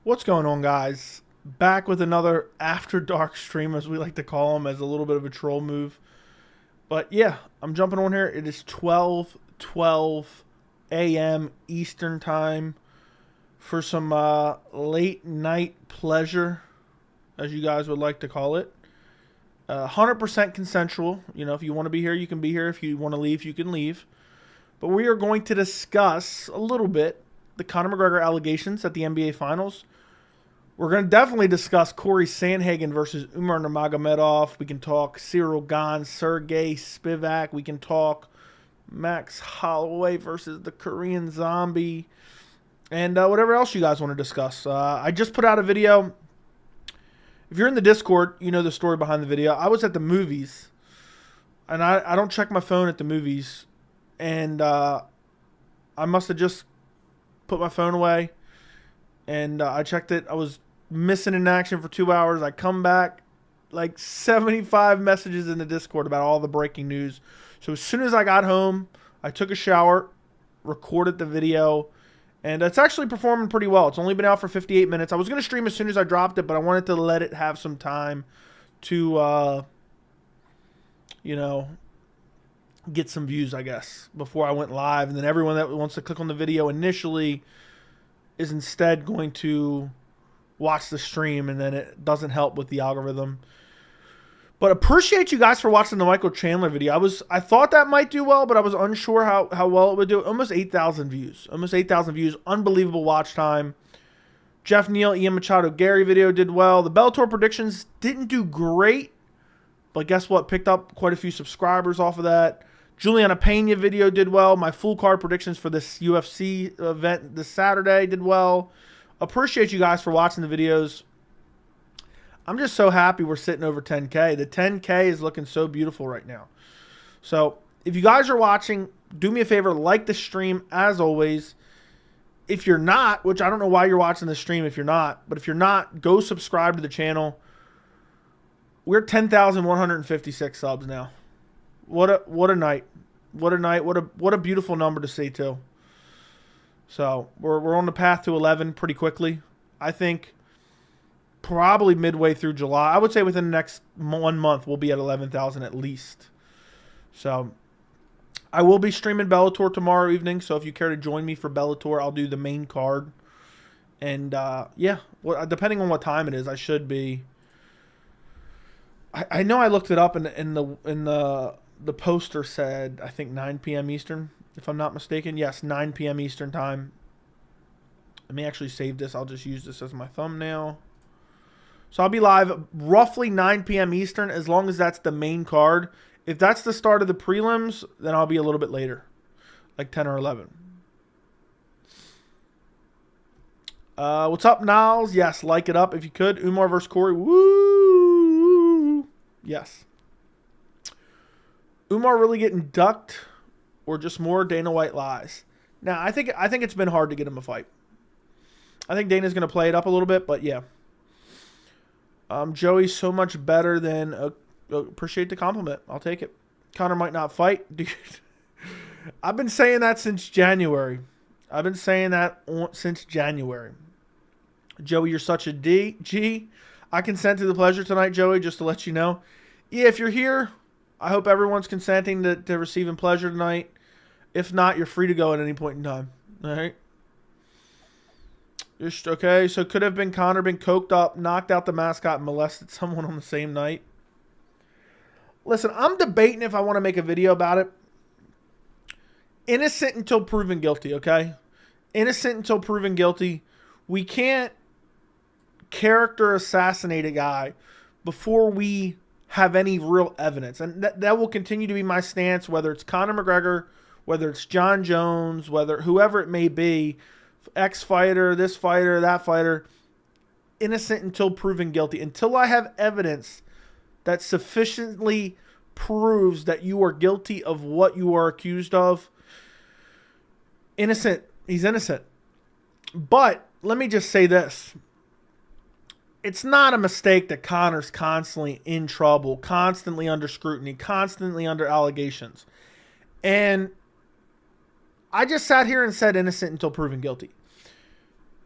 What's going on, guys? Back with another After Dark stream, as we like to call them, as a little bit of a troll move. But yeah, I'm jumping on here. It is 12:12 a.m. Eastern Time for some late night pleasure, as you guys would like to call it. 100% consensual. You know, if you want to be here, you can be here. If you want to leave, you can leave. But we are going to discuss a little bit the Conor McGregor allegations at the NBA Finals. We're going to definitely discuss Cory Sandhagen versus Umar Nurmagomedov. We can talk Ciryl Gane, Sergey Spivak. We can talk Max Holloway versus the Korean Zombie. And whatever else you guys want to discuss. I just put out a video. If you're in the Discord, you know the story behind the video. I was at the movies. And I don't check my phone at the movies. And I must have just put my phone away. And I checked it. I was missing in action for 2 hours. I come back, like 75 messages in the Discord about all the breaking news. So as soon as I got home, I took a shower, recorded the video, and it's actually performing pretty well. It's only been out for 58 minutes. I was going to stream as soon as I dropped it, but I wanted to let it have some time to, get some views, I guess, before I went live. And then everyone that wants to click on the video initially is instead going to watch the stream, and then it doesn't help with the algorithm. But appreciate you guys for watching the Michael Chandler video. I thought that might do well, but I was unsure how well it would do. Almost 8,000 views. Almost 8,000 views. Unbelievable watch time. Jeff Neal, Ian Machado, Gary video did well. The Bellator predictions didn't do great, but guess what? Picked up quite a few subscribers off of that. Juliana Pena video did well. My full card predictions for this UFC event this Saturday did well. Appreciate you guys for watching the videos. I'm just so happy we're sitting over 10K. The 10K is looking so beautiful right now. So if you guys are watching, do me a favor, like the stream as always. If you're not, which I don't know why you're watching the stream if you're not, but if you're not, go subscribe to the channel. We're 10,156 subs now. What a night. What a night. What a beautiful number to see too. So we're on the path to 11 pretty quickly. I think probably midway through July. I would say within the next 1 month we'll be at 11,000 at least. So I will be streaming Bellator tomorrow evening. So if you care to join me for Bellator, I'll do the main card. And yeah, well, depending on what time it is, I should be. I know I looked it up in the poster said, I think 9 p.m. Eastern, if I'm not mistaken. Yes, 9 p.m. Eastern time. Let me actually save this. I'll just use this as my thumbnail. So I'll be live roughly 9 p.m. Eastern, as long as that's the main card. If that's the start of the prelims, then I'll be a little bit later, like 10 or 11. What's up, Niles? Yes, like it up if you could. Umar versus Cory. Woo! Yes. Umar really getting ducked, or just more Dana White lies? Now, I think it's been hard to get him a fight. I think Dana's going to play it up a little bit, but yeah. Joey's so much better than... appreciate the compliment. I'll take it. Conor might not fight. Dude, I've been saying that since January. Joey, you're such a G. I consent to the pleasure tonight, Joey, just to let you know. Yeah, if you're here... I hope everyone's consenting to receiving pleasure tonight. If not, you're free to go at any point in time. All right. Just okay. So could have been Conor been coked up, knocked out the mascot, and molested someone on the same night. Listen, I'm debating if I want to make a video about it. Innocent until proven guilty. Okay. Innocent until proven guilty. We can't character assassinate a guy before we have any real evidence. And that will continue to be my stance, whether it's Conor McGregor, whether it's John Jones, whether whoever it may be, ex-fighter, this fighter, that fighter, innocent until proven guilty. Until I have evidence that sufficiently proves that you are guilty of what you are accused of, innocent. He's innocent. But let me just say this. It's not a mistake that Conor's constantly in trouble, constantly under scrutiny, constantly under allegations. And I just sat here and said innocent until proven guilty.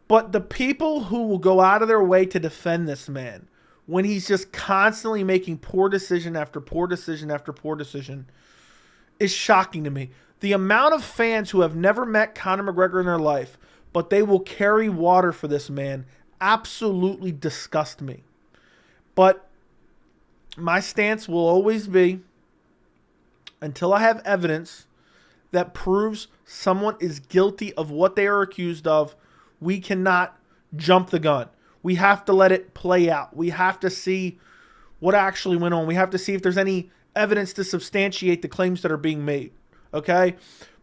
But the people who will go out of their way to defend this man when he's just constantly making poor decision after poor decision after poor decision is shocking to me. The amount of fans who have never met Conor McGregor in their life, but they will carry water for this man, absolutely disgust me. But my stance will always be, until I have evidence that proves someone is guilty of what they are accused of, we cannot jump the gun. We have to let it play out. We have to see what actually went on. We have to see if there's any evidence to substantiate the claims that are being made. Okay?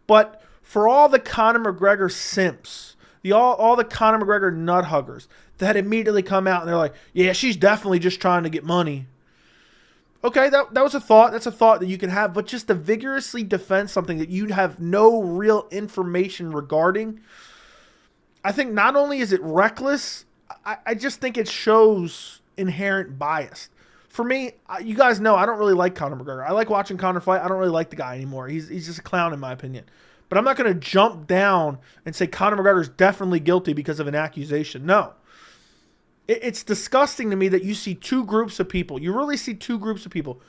But for all the Conor McGregor simps, all the Conor McGregor nut huggers that immediately come out and they're like, yeah, she's definitely just trying to get money. Okay, that was a thought. That's a thought that you can have. But just to vigorously defend something that you have no real information regarding, I think not only is it reckless, I just think it shows inherent bias. For me, you guys know I don't really like Conor McGregor. I like watching Conor fight. I don't really like the guy anymore. He's just a clown in my opinion. But I'm not going to jump down and say Conor McGregor is definitely guilty because of an accusation. No. It's disgusting to me that you see two groups of people. You really see two groups of people.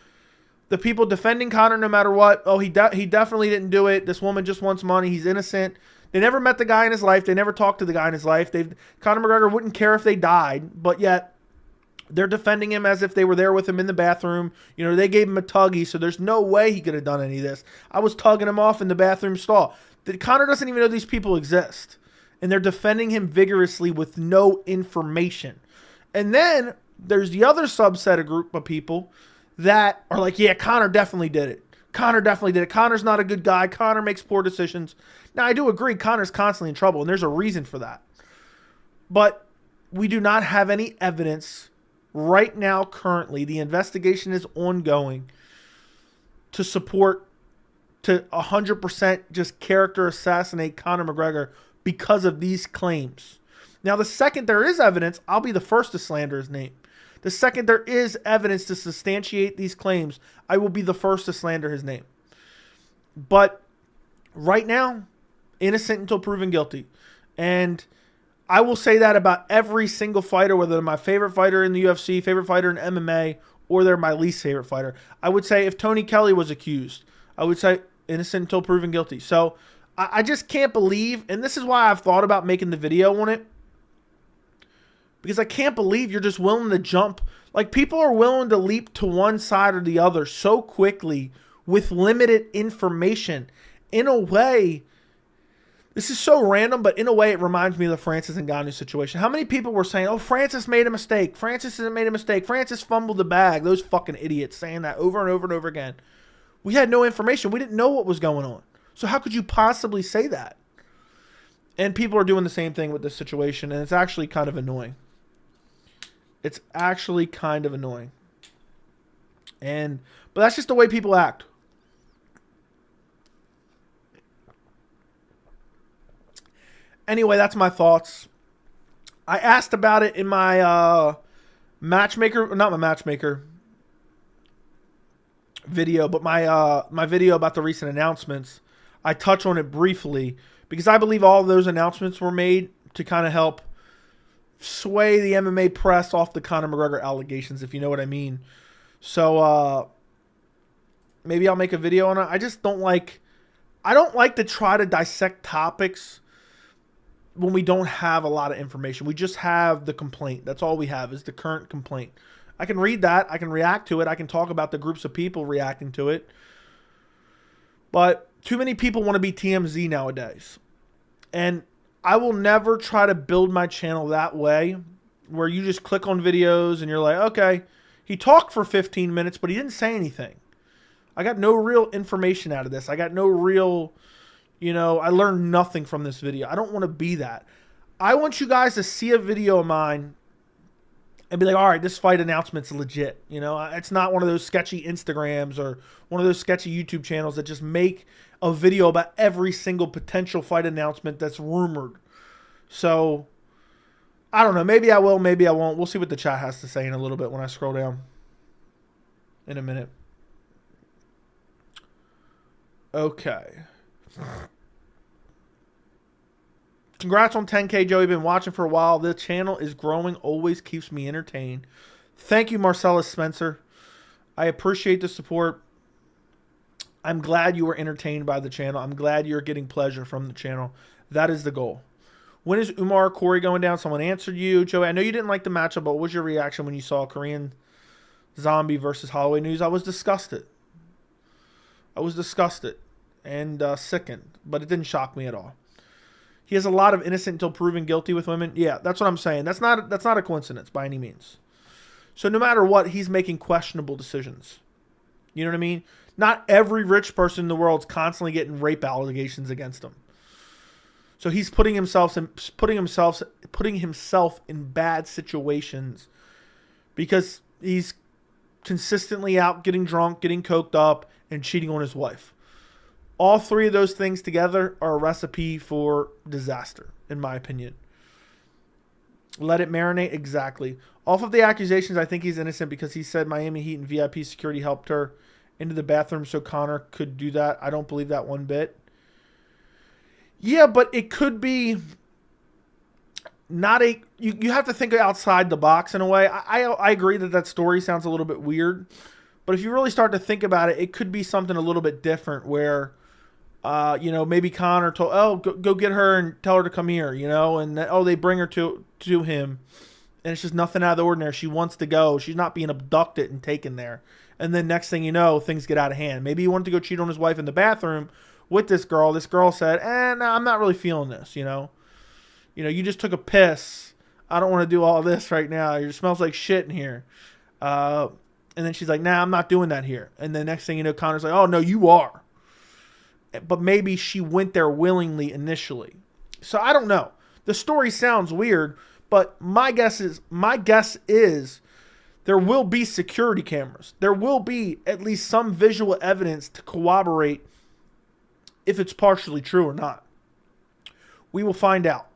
The people defending Conor no matter what. Oh, he definitely didn't do it. This woman just wants money. He's innocent. They never met the guy in his life. They never talked to the guy in his life. Conor McGregor wouldn't care if they died, but yet they're defending him as if they were there with him in the bathroom. You know, they gave him a tuggy, so there's no way he could have done any of this. I was tugging him off in the bathroom stall. Conor doesn't even know these people exist, and they're defending him vigorously with no information. And then there's the other subset of group of people that are like, yeah, Conor definitely did it. Conor definitely did it. Conor's not a good guy. Conor makes poor decisions. Now, I do agree Conor's constantly in trouble, and there's a reason for that. But we do not have any evidence right now, currently. The investigation is ongoing to support, to 100% just character assassinate Conor McGregor because of these claims. Now, the second there is evidence, I'll be the first to slander his name. The second there is evidence to substantiate these claims, I will be the first to slander his name. But right now, innocent until proven guilty. And I will say that about every single fighter, whether they're my favorite fighter in the UFC, favorite fighter in MMA, or they're my least favorite fighter. I would say if Tony Kelly was accused, I would say innocent until proven guilty. So I just can't believe, and this is why I've thought about making the video on it, because I can't believe you're just willing to jump. Like, people are willing to leap to one side or the other so quickly with limited information. In a way, this is so random, but in a way it reminds me of the Francis Ngannou situation. How many people were saying, oh, Francis made a mistake. Francis hasn't made a mistake. Francis fumbled the bag. Those fucking idiots saying that over and over and over again. We had no information. We didn't know what was going on. So how could you possibly say that? And people are doing the same thing with this situation, and it's actually kind of annoying. It's actually kind of annoying. But that's just the way people act. Anyway, that's my thoughts. I asked about it in my not my matchmaker video, but my video about the recent announcements. I touch on it briefly because I believe all of those announcements were made to kind of help sway the MMA press off the Conor McGregor allegations, if you know what I mean. So maybe I'll make a video on it. I don't like to try to dissect topics when we don't have a lot of information. We just have the complaint. That's all we have is the current complaint. I can read that. I can react to it. I can talk about the groups of people reacting to it. But too many people want to be TMZ nowadays. And I will never try to build my channel that way, where you just click on videos and you're like, okay, he talked for 15 minutes, but he didn't say anything. I got no real information out of this. I got no real, I learned nothing from this video. I don't want to be that. I want you guys to see a video of mine and be like, all right, this fight announcement's legit. It's not one of those sketchy Instagrams or one of those sketchy YouTube channels that just make a video about every single potential fight announcement that's rumored. So, I don't know. Maybe I will, maybe I won't. We'll see what the chat has to say in a little bit when I scroll down in a minute. Okay. Congrats on 10K, Joey. Been watching for a while. The channel is growing. Always keeps me entertained. Thank you, Marcellus Spencer. I appreciate the support. I'm glad you were entertained by the channel. I'm glad you're getting pleasure from the channel. That is the goal. When is Umar Cory going down? Someone answered you. Joey, I know you didn't like the matchup, but what was your reaction when you saw Korean Zombie versus Holloway news? I was disgusted. I was disgusted and sickened, but it didn't shock me at all. He has a lot of innocent until proven guilty with women. Yeah, that's what I'm saying. That's not a coincidence by any means. So no matter what, he's making questionable decisions. You know what I mean? Not every rich person in the world is constantly getting rape allegations against him. So he's putting himself in bad situations because he's consistently out getting drunk, getting coked up, and cheating on his wife. All three of those things together are a recipe for disaster, in my opinion. Let it marinate. Exactly. Off of the accusations, I think he's innocent because he said Miami Heat and VIP security helped her into the bathroom so Conor could do that. I don't believe that one bit. Yeah, but it could be not a... You have to think outside the box in a way. I agree that story sounds a little bit weird. But if you really start to think about it, it could be something a little bit different where... maybe Conor told, go get her and tell her to come here, and they bring her to him, and it's just nothing out of the ordinary. She wants to go. She's not being abducted and taken there. And then next thing you know, things get out of hand. Maybe he wanted to go cheat on his wife in the bathroom with this girl. This girl said, no, I'm not really feeling this, you just took a piss. I don't want to do all this right now. It smells like shit in here. And then she's like, nah, I'm not doing that here. And then next thing you know, Conor's like, oh, no, you are. But maybe she went there willingly initially. So I don't know. The story sounds weird, but my guess is there will be security cameras. There will be at least some visual evidence to corroborate if it's partially true or not. We will find out.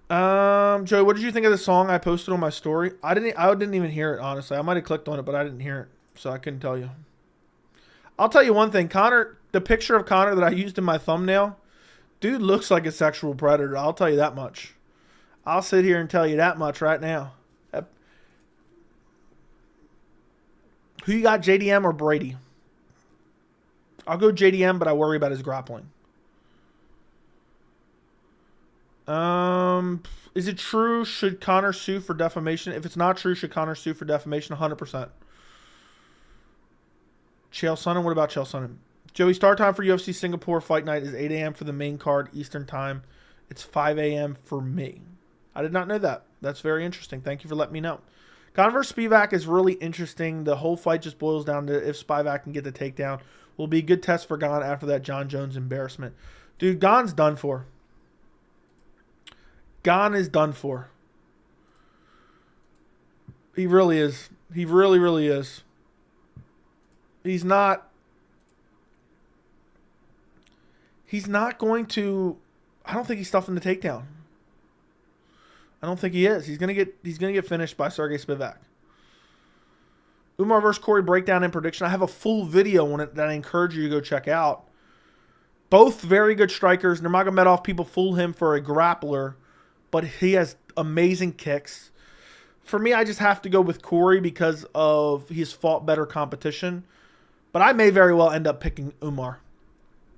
Joey, what did you think of the song I posted on my story? I didn't even hear it, honestly. I might have clicked on it, but I didn't hear it. So I couldn't tell you. I'll tell you one thing. Conor, the picture of Conor that I used in my thumbnail, dude looks like a sexual predator. I'll tell you that much. I'll sit here and tell you that much right now. Who you got, JDM or Brady? I'll go JDM, but I worry about his grappling. Is it true? Should Conor sue for defamation? If it's not true, should Conor sue for defamation? 100%. Chael Sonnen, what about Chael Sonnen? Joey, start time for UFC Singapore fight night is 8 a.m. for the main card Eastern time. It's 5 a.m. for me. I did not know that. That's very interesting. Thank you for letting me know. Conor versus Spivak is really interesting. The whole fight just boils down to if Spivak can get the takedown. Will be a good test for Gane after that John Jones embarrassment. Dude, Gane's done for. Gane is done for. He really is. He really, really is. He's not going to... I don't think he's stuffing the takedown. I don't think he is. He's gonna get finished by Sergey Spivak. Umar versus Cory breakdown and prediction. I have a full video on it that I encourage you to go check out. Both very good strikers. Nurmagomedov, people fool him for a grappler, but he has amazing kicks. For me, I just have to go with Cory because of he's fought better competition. But I may very well end up picking Umar.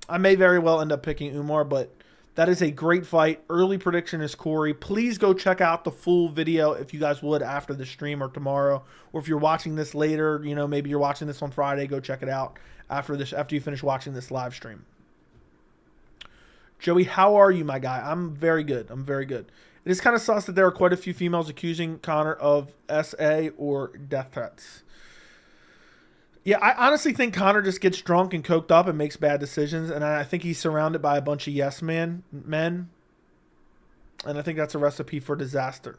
But that is a great fight. Early prediction is Cory. Please go check out the full video if you guys would after the stream or tomorrow. Or if you're watching this later, maybe you're watching this on Friday, go check it out after you finish watching this live stream. Joey, how are you, my guy? I'm very good. It is kind of sus that there are quite a few females accusing Conor of SA or death threats. Yeah, I honestly think Conor just gets drunk and coked up and makes bad decisions, and I think he's surrounded by a bunch of yes men, and I think that's a recipe for disaster.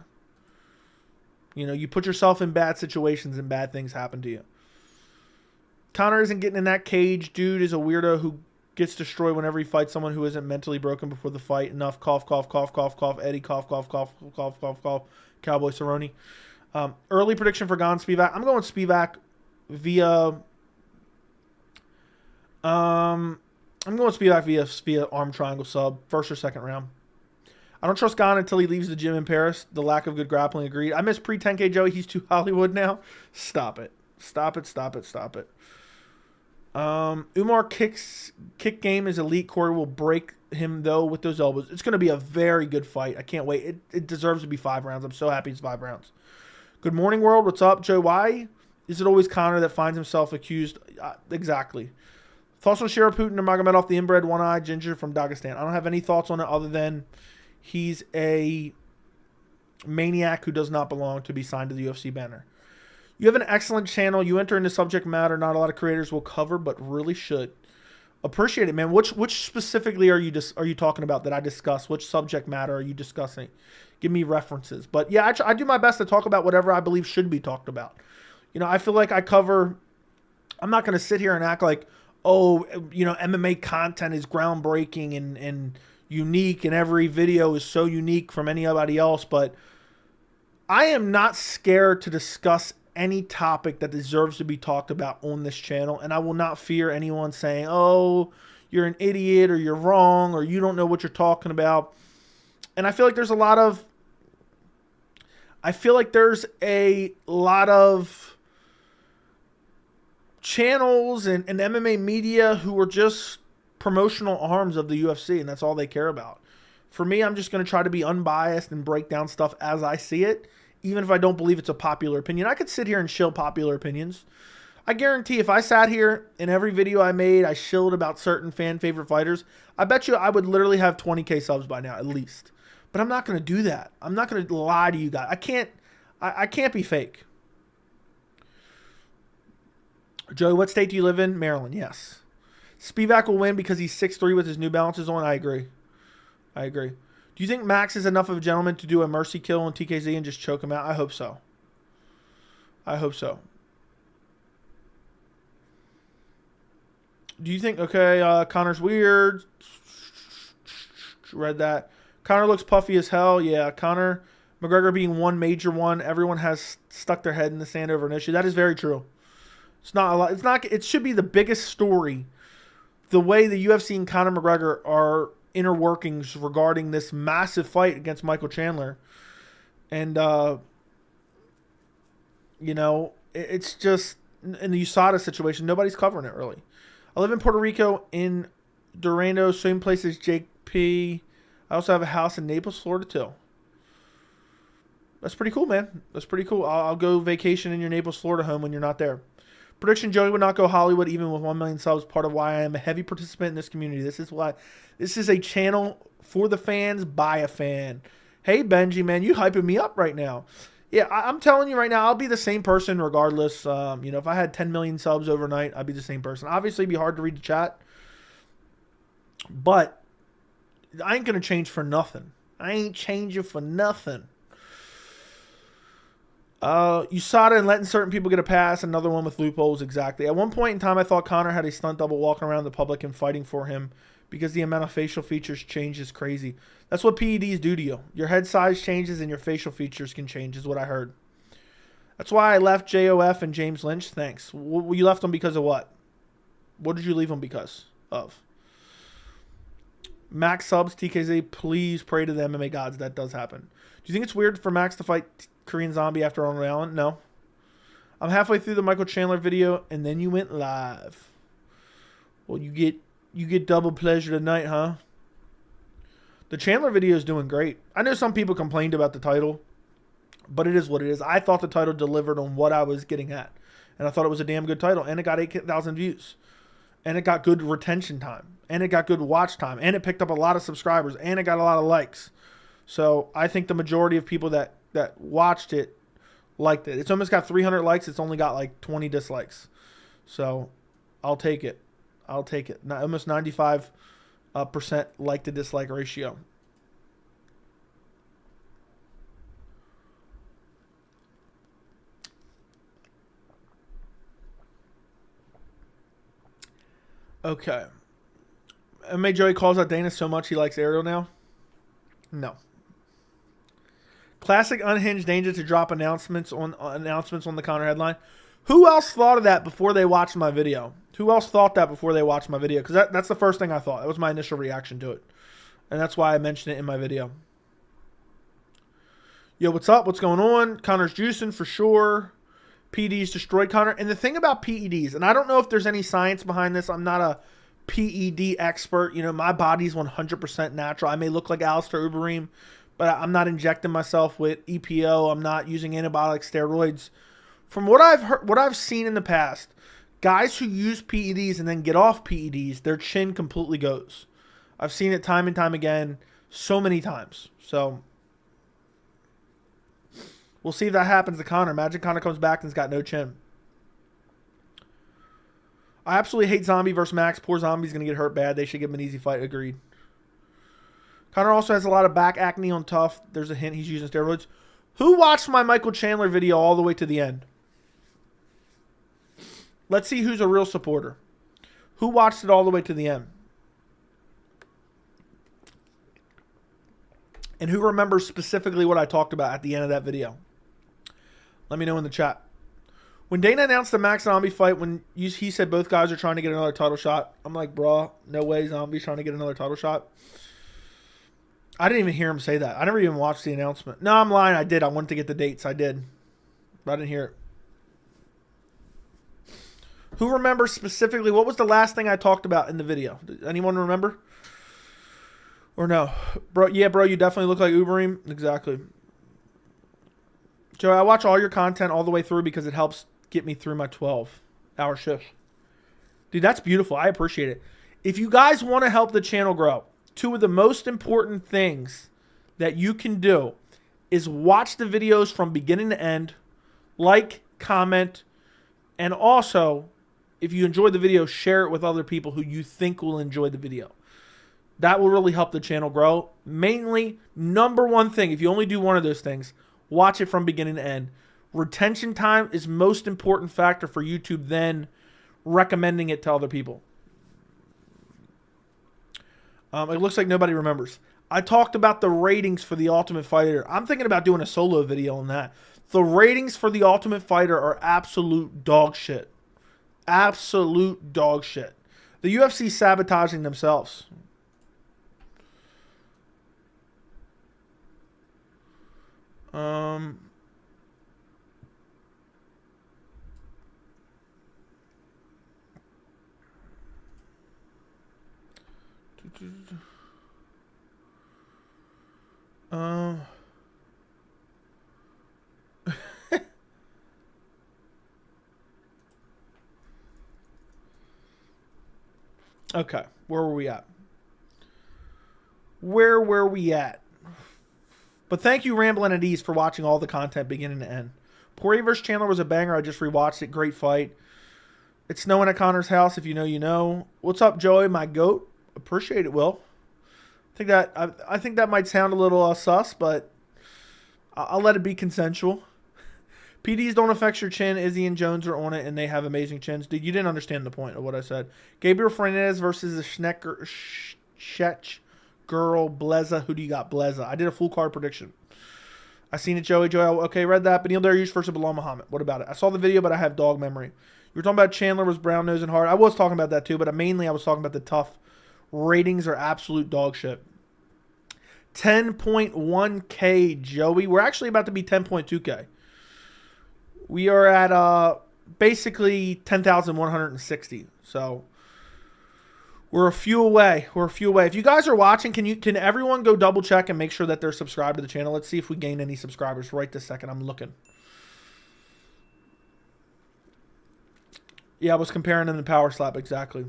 You put yourself in bad situations and bad things happen to you. Conor isn't getting in that cage. Dude is a weirdo who gets destroyed whenever he fights someone who isn't mentally broken before the fight. Enough. Cough, cough, cough, cough, cough. Eddie, cough, cough, cough, cough, cough, cough. Cowboy Cerrone. Early prediction for Gane Spivak. I'm going Spivak via I'm going Spivak via arm triangle sub, first or second round. I don't trust Gane until he leaves the gym in Paris. The lack of good grappling, agreed. I miss pre-10K Joey. He's too Hollywood now. Stop it. Stop it, stop it, stop it. Umar kick game is elite. Cory will break him, though, with those elbows. It's going to be a very good fight. I can't wait. It deserves to be 5 rounds. I'm so happy it's 5 rounds. Good morning, world. What's up, Joe? Why is it always Conor that finds himself accused? Exactly. Thoughts on Ciryl Nurmagomedov, the inbred one-eyed ginger from Dagestan? I don't have any thoughts on it other than he's a maniac who does not belong to be signed to the UFC banner. You have an excellent channel. You enter into subject matter not a lot of creators will cover, but really should. Appreciate it, man. Which specifically are you talking about that I discuss? Which subject matter are you discussing? Give me references. But yeah, I do my best to talk about whatever I believe should be talked about. You know, I feel like I cover. I'm not going to sit here and act like, oh, you know, MMA content is groundbreaking and unique, and every video is so unique from anybody else. But I am not scared to discuss any topic that deserves to be talked about on this channel, and I will not fear anyone saying, oh, you're an idiot, or you're wrong, or you don't know what you're talking about. And I feel like there's a lot of channels and MMA media who are just promotional arms of the UFC, and that's all they care about. For me, I'm just going to try to be unbiased and break down stuff as I see it, even if I don't believe it's a popular opinion. I could sit here and shill popular opinions. I guarantee if I sat here in every video I made, I shilled about certain fan favorite fighters, I bet you I would literally have 20K subs by now, at least. But I'm not going to do that. I'm not going to lie to you guys. I can't be fake. Joey, what state do you live in? Maryland, yes. Spivak will win because he's 6'3" with his New Balances on. I agree. Do you think Max is enough of a gentleman to do a mercy kill on TKZ and just choke him out? I hope so. Do you think, okay, Conor's weird. Read that. Conor looks puffy as hell. Yeah, Conor McGregor being one major one. Everyone has stuck their head in the sand over an issue. That is very true. It's not a lot. It should be the biggest story. The way the UFC and Conor McGregor are inner workings regarding this massive fight against Michael Chandler. And, you know, it's just in the USADA situation, nobody's covering it really. I live in Puerto Rico in Durango, same place as Jake P. I also have a house in Naples, Florida too. That's pretty cool, man. That's pretty cool. I'll go vacation in your Naples, Florida home when you're not there. Prediction: Joey would not go Hollywood even with 1 million subs. Part of why I am a heavy participant in this community. This is a channel for the fans by a fan. Hey Benji, man, you hyping me up right now. Yeah, I'm telling you right now, I'll be the same person regardless. You know, if I had 10 million subs overnight, I'd be the same person. Obviously, it'd be hard to read the chat, but I ain't gonna change for nothing. I ain't changing for nothing. USADA and letting certain people get a pass. Another one with loopholes, exactly. At one point in time, I thought Conor had a stunt double walking around the public and fighting for him because the amount of facial features change is crazy. That's what PEDs do to you. Your head size changes and your facial features can change, is what I heard. That's why I left JOF and James Lynch. Thanks. You left them because of what? What did you leave them because of? Max subs, TKZ, please pray to the MMA gods that does happen. Do you think it's weird for Max to fight Korean Zombie after Arnold Allen? No. I'm halfway through the Michael Chandler video, and then you went live. Well, you get double pleasure tonight, huh? The Chandler video is doing great. I know some people complained about the title, but it is what it is. I thought the title delivered on what I was getting at, and I thought it was a damn good title, and it got 8,000 views, and it got good retention time, and it got good watch time, and it picked up a lot of subscribers, and it got a lot of likes. So I think the majority of people that watched it liked it. It's almost got 300 likes. It's only got like 20 dislikes. So I'll take it. Almost 95% like to dislike ratio. Okay. MMA Joey calls out Dana so much he likes Ariel now? No. Classic unhinged danger to drop announcements on the Conor headline. Who else thought of that before they watched my video? Who else thought that before they watched my video? Because that's the first thing I thought. That was my initial reaction to it. And that's why I mentioned it in my video. Yo, what's up? What's going on? Conor's juicing for sure. PEDs destroyed Conor. And the thing about PEDs, and I don't know if there's any science behind this. I'm not a PED expert. You know, my body's 100% natural. I may look like Alistair Overeem, but I'm not injecting myself with EPO. I'm not using antibiotic steroids. From what I've heard, what I've seen in the past, guys who use PEDs and then get off PEDs, their chin completely goes. I've seen it time and time again, so many times. So we'll see if that happens to Conor. Imagine Conor comes back and has got no chin. I absolutely hate Zombie versus Max. Poor Zombie's going to get hurt bad. They should give him an easy fight. Agreed. Conor also has a lot of back acne on Tough. There's a hint he's using steroids. Who watched my Michael Chandler video all the way to the end? Let's see who's a real supporter. Who watched it all the way to the end? And who remembers specifically what I talked about at the end of that video? Let me know in the chat. When Dana announced the Max Zombie fight, when he said both guys are trying to get another title shot, I'm like, bro, no way Zombie's trying to get another title shot. I didn't even hear him say that. I never even watched the announcement. No, I'm lying. I did. I wanted to get the dates. I did. But I didn't hear it. Who remembers specifically what was the last thing I talked about in the video? Does anyone remember? Or no? Bro, yeah, bro, you definitely look like Uberim. Exactly. Joe, I watch all your content all the way through because it helps get me through my 12-hour shift. Dude, that's beautiful. I appreciate it. If you guys want to help the channel grow, two of the most important things that you can do is watch the videos from beginning to end, like, comment, and also, if you enjoy the video, share it with other people who you think will enjoy the video. That will really help the channel grow. Mainly, number one thing, if you only do one of those things, watch it from beginning to end. Retention time is most important factor for YouTube than recommending it to other people. It looks like nobody remembers. I talked about the ratings for The Ultimate Fighter. I'm thinking about doing a solo video on that. The ratings for The Ultimate Fighter are absolute dog shit. Absolute dog shit. The UFC is sabotaging themselves. Okay, where were we at? Where were we at? But thank you, Ramblin' at Ease, for watching all the content beginning to end. Poirier vs. Chandler was a banger. I just rewatched it. Great fight. It's snowing at Conor's house. If you know, you know. What's up, Joey, my goat? Appreciate it, Will. I think that might sound a little sus, but I'll let it be consensual. PDs don't affect your chin. Izzy and Jones are on it, and they have amazing chins. Dude, you didn't understand the point of what I said. Gabriel Fernandez versus the Shech girl, Bleza. Who do you got, Bleza? I did a full card prediction. I seen it, Joey. Okay, read that. Beneil Dariush versus Bilal Muhammad. What about it? I saw the video, but I have dog memory. You were talking about Chandler was brown nose and hard. I was talking about that too, but mainly I was talking about the Tough. Ratings are absolute dog shit. 10.1K, Joey. We're actually about to be 10.2K. We are at basically 10,160. So we're a few away. We're a few away. If you guys are watching, can everyone go double check and make sure that they're subscribed to the channel? Let's see if we gain any subscribers right this second. I'm looking. Yeah, I was comparing in the Power Slap, exactly.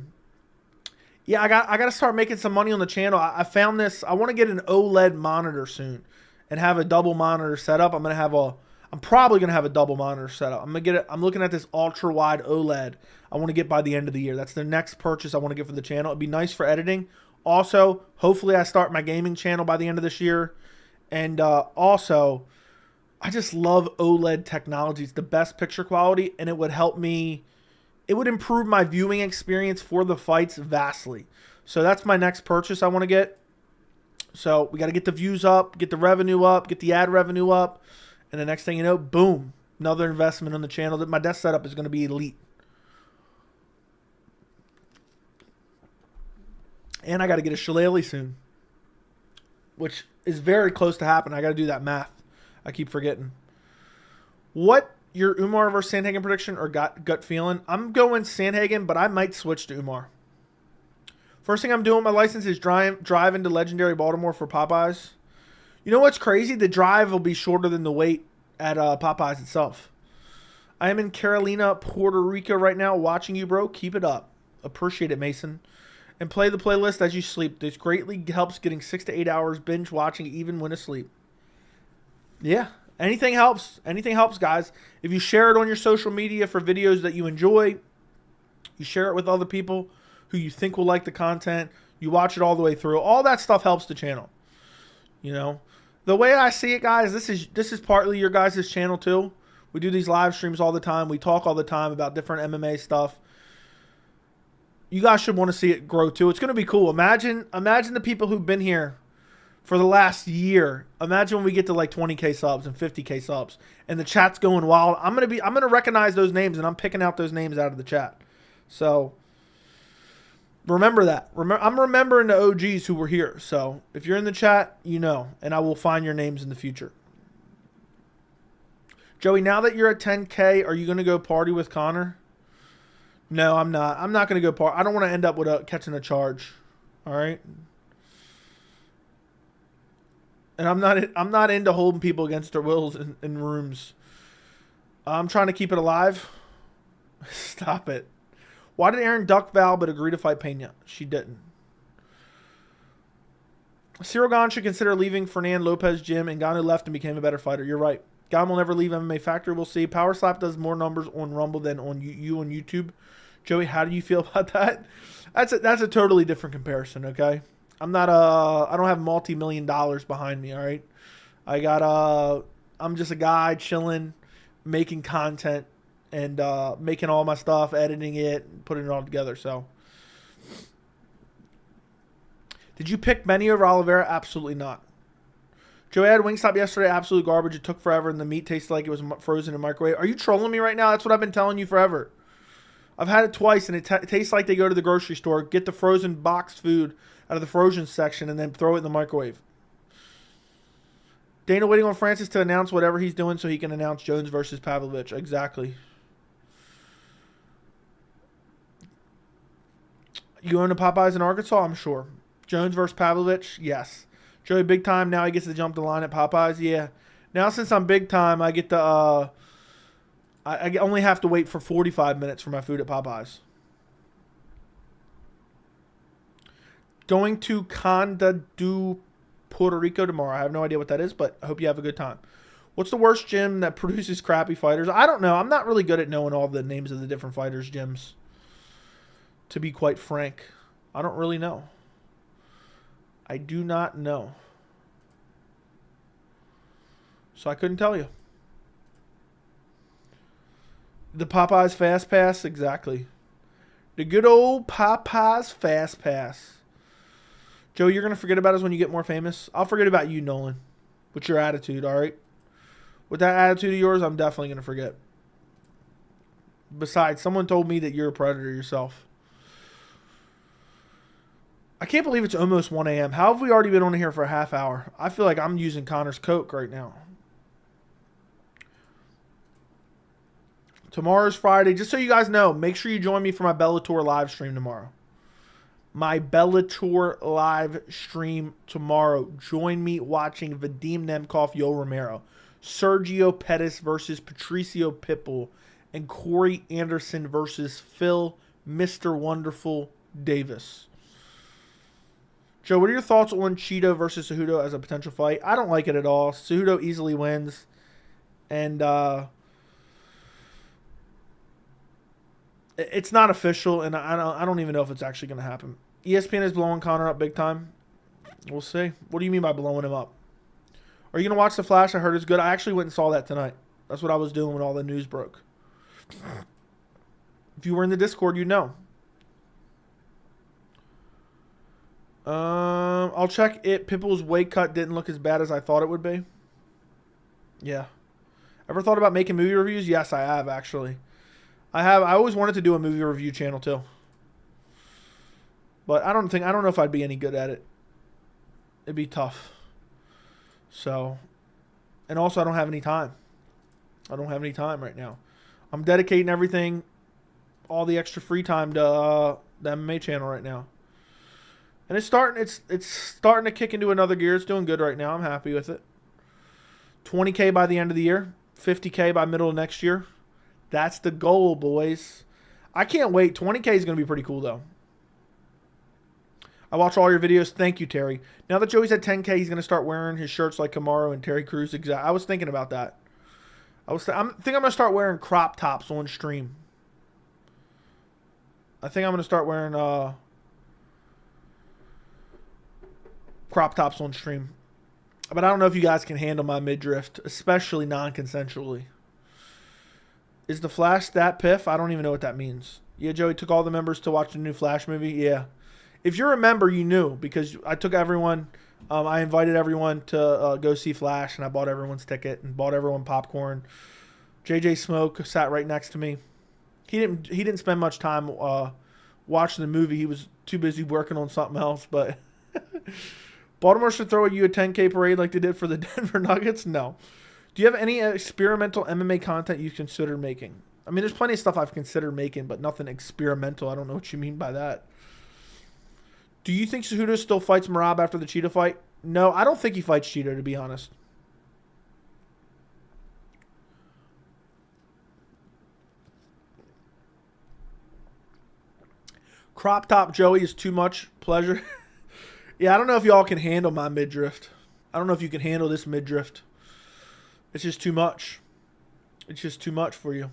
Yeah, I got to start making some money on the channel. I found this. I want to get an OLED monitor soon and have a double monitor setup. I'm probably gonna have a double monitor setup. I'm looking at this ultra wide OLED. I want to get by the end of the year. That's the next purchase I want to get for the channel. It'd be nice for editing. Also, hopefully I start my gaming channel by the end of this year. And also, I just love OLED technology. It's the best picture quality, and it would help me. It would improve my viewing experience for the fights vastly. So that's my next purchase I want to get. So we got to get the views up, get the revenue up, get the ad revenue up. And the next thing you know, boom, Another investment on the channel. That my desk setup is going to be elite. And I got to get a shillelagh soon, which is very close to happening. I got to do that math. I keep forgetting. What your Umar versus Sandhagen prediction or gut feeling? I'm going Sandhagen, but I might switch to Umar. First thing I'm doing with my license is drive into legendary Baltimore for Popeyes. You know what's crazy? The drive will be shorter than the wait at Popeyes itself. I am in Carolina, Puerto Rico right now watching you, bro. Keep it up. Appreciate it, Mason. And play the playlist as you sleep. This greatly helps getting 6 to 8 hours binge watching even when asleep. Yeah, anything helps. Anything helps, guys. If you share it on your social media for videos that you enjoy, you share it with other people who you think will like the content, you watch it all the way through. All that stuff helps the channel. You know, the way I see it, guys, this is partly your guys' channel too. We do these live streams all the time. We talk all the time about different MMA stuff. You guys should want to see it grow too. It's going to be cool. Imagine the people who've been here for the last year. Imagine when we get to like 20K subs and 50K subs and the chat's going wild. I'm going to recognize those names, and I'm picking out those names out of the chat. So remember that. I'm remembering the OGs who were here. So if you're in the chat, you know, and I will find your names in the future. Joey, now that you're at 10K, are you going to go party with Conor? No, I'm not. I'm not going to go party. I don't want to end up with catching a charge. All right. And I'm not into holding people against their wills in rooms. I'm trying to keep it alive. Stop it. Why did Aaron duck Val but agree to fight Pena? She didn't. Ciryl Gane should consider leaving Fernand Lopez gym, and Gane left and became a better fighter. You're right. Gane will never leave MMA Factory. We'll see. Power Slap does more numbers on Rumble than on you on YouTube. Joey, how do you feel about that? That's a totally different comparison, okay? I don't have multi-million dollars behind me, all right? I'm just a guy chilling, making content, and making all my stuff, editing it, and putting it all together. So, did you pick Benny over Oliveira? Absolutely not. Joey, I had Wingstop yesterday. Absolute garbage. It took forever, and the meat tasted like it was frozen in a microwave. Are you trolling me right now? That's what I've been telling you forever. I've had it twice, and it tastes like they go to the grocery store, get the frozen boxed food out of the frozen section, and then throw it in the microwave. Dana waiting on Francis to announce whatever he's doing so he can announce Jones versus Pavlovich. Exactly. You own the Popeyes in Arkansas? I'm sure. Jones versus Pavlovich? Yes. Joey, big time. Now he gets to jump the line at Popeyes? Yeah. Now since I'm big time, I get to... I only have to wait for 45 minutes for my food at Popeyes. Going to Conda do Puerto Rico tomorrow. I have no idea what that is, but I hope you have a good time. What's the worst gym that produces crappy fighters? I don't know. I'm not really good at knowing all the names of the different fighters' gyms. To be quite frank, I don't really know. I do not know. So I couldn't tell you. The Popeyes Fast Pass? Exactly. The good old Popeyes Fast Pass. Joe, you're going to forget about us when you get more famous? I'll forget about you, Nolan. With your attitude, all right? With that attitude of yours, I'm definitely going to forget. Besides, someone told me that you're a predator yourself. I can't believe it's almost 1 a.m. How have we already been on here for a half hour? I feel like I'm using Connor's Coke right now. Tomorrow's Friday. Just so you guys know, make sure you join me for my Bellator live stream tomorrow. My Bellator live stream tomorrow. Join me watching Vadim Nemkov, Yo Romero, Sergio Pettis versus Patricio Pitbull, and Corey Anderson versus Phil Mr. Wonderful Davis. Joe, what are your thoughts on Cheeto versus Cejudo as a potential fight? I don't like it at all. Cejudo easily wins. And it's not official, and I don't even know if it's actually going to happen. ESPN is blowing Conor up big time. We'll see. What do you mean by blowing him up? Are you going to watch The Flash? I heard it's good. I actually went and saw that tonight. That's what I was doing when all the news broke. If you were in the Discord, you'd know. I'll check it. Pitbull's weight cut didn't look as bad as I thought it would be. Yeah. Ever thought about making movie reviews? Yes, I have, actually. I have. I always wanted to do a movie review channel, too. But I don't know if I'd be any good at it. It'd be tough. So, and also I don't have any time. I don't have any time right now. I'm dedicating everything, all the extra free time to the MMA channel right now. And it's starting to kick into another gear. It's doing good right now. I'm happy with it. 20K by the end of the year, 50K by middle of next year. That's the goal, boys. I can't wait. 20K is going to be pretty cool, though. I watch all your videos. Thank you, Terry. Now that Joey's at 10K, he's going to start wearing his shirts like Kamaru and Terry Crews. I was thinking about that. I think I'm going to start wearing crop tops on stream. I think I'm going to start wearing crop tops on stream. But I don't know if you guys can handle my midriff, especially non-consensually. Is the Flash that piff? I don't even know what that means. Yeah, Joey took all the members to watch the new Flash movie. Yeah. If you're a member, you knew, because I took everyone. I invited everyone to go see Flash, and I bought everyone's ticket and bought everyone popcorn. JJ Smoke sat right next to me. He didn't spend much time watching the movie. He was too busy working on something else. But Baltimore should throw you a 10K parade like they did for the Denver Nuggets. No. Do you have any experimental MMA content you consider making? I mean, there's plenty of stuff I've considered making, but nothing experimental. I don't know what you mean by that. Do you think Cejudo still fights Merab after the Cheetah fight? No, I don't think he fights Cheetah, to be honest. Crop top Joey is too much pleasure. Yeah, I don't know if y'all can handle my midriff. I don't know if you can handle this midriff. It's just too much. It's just too much for you.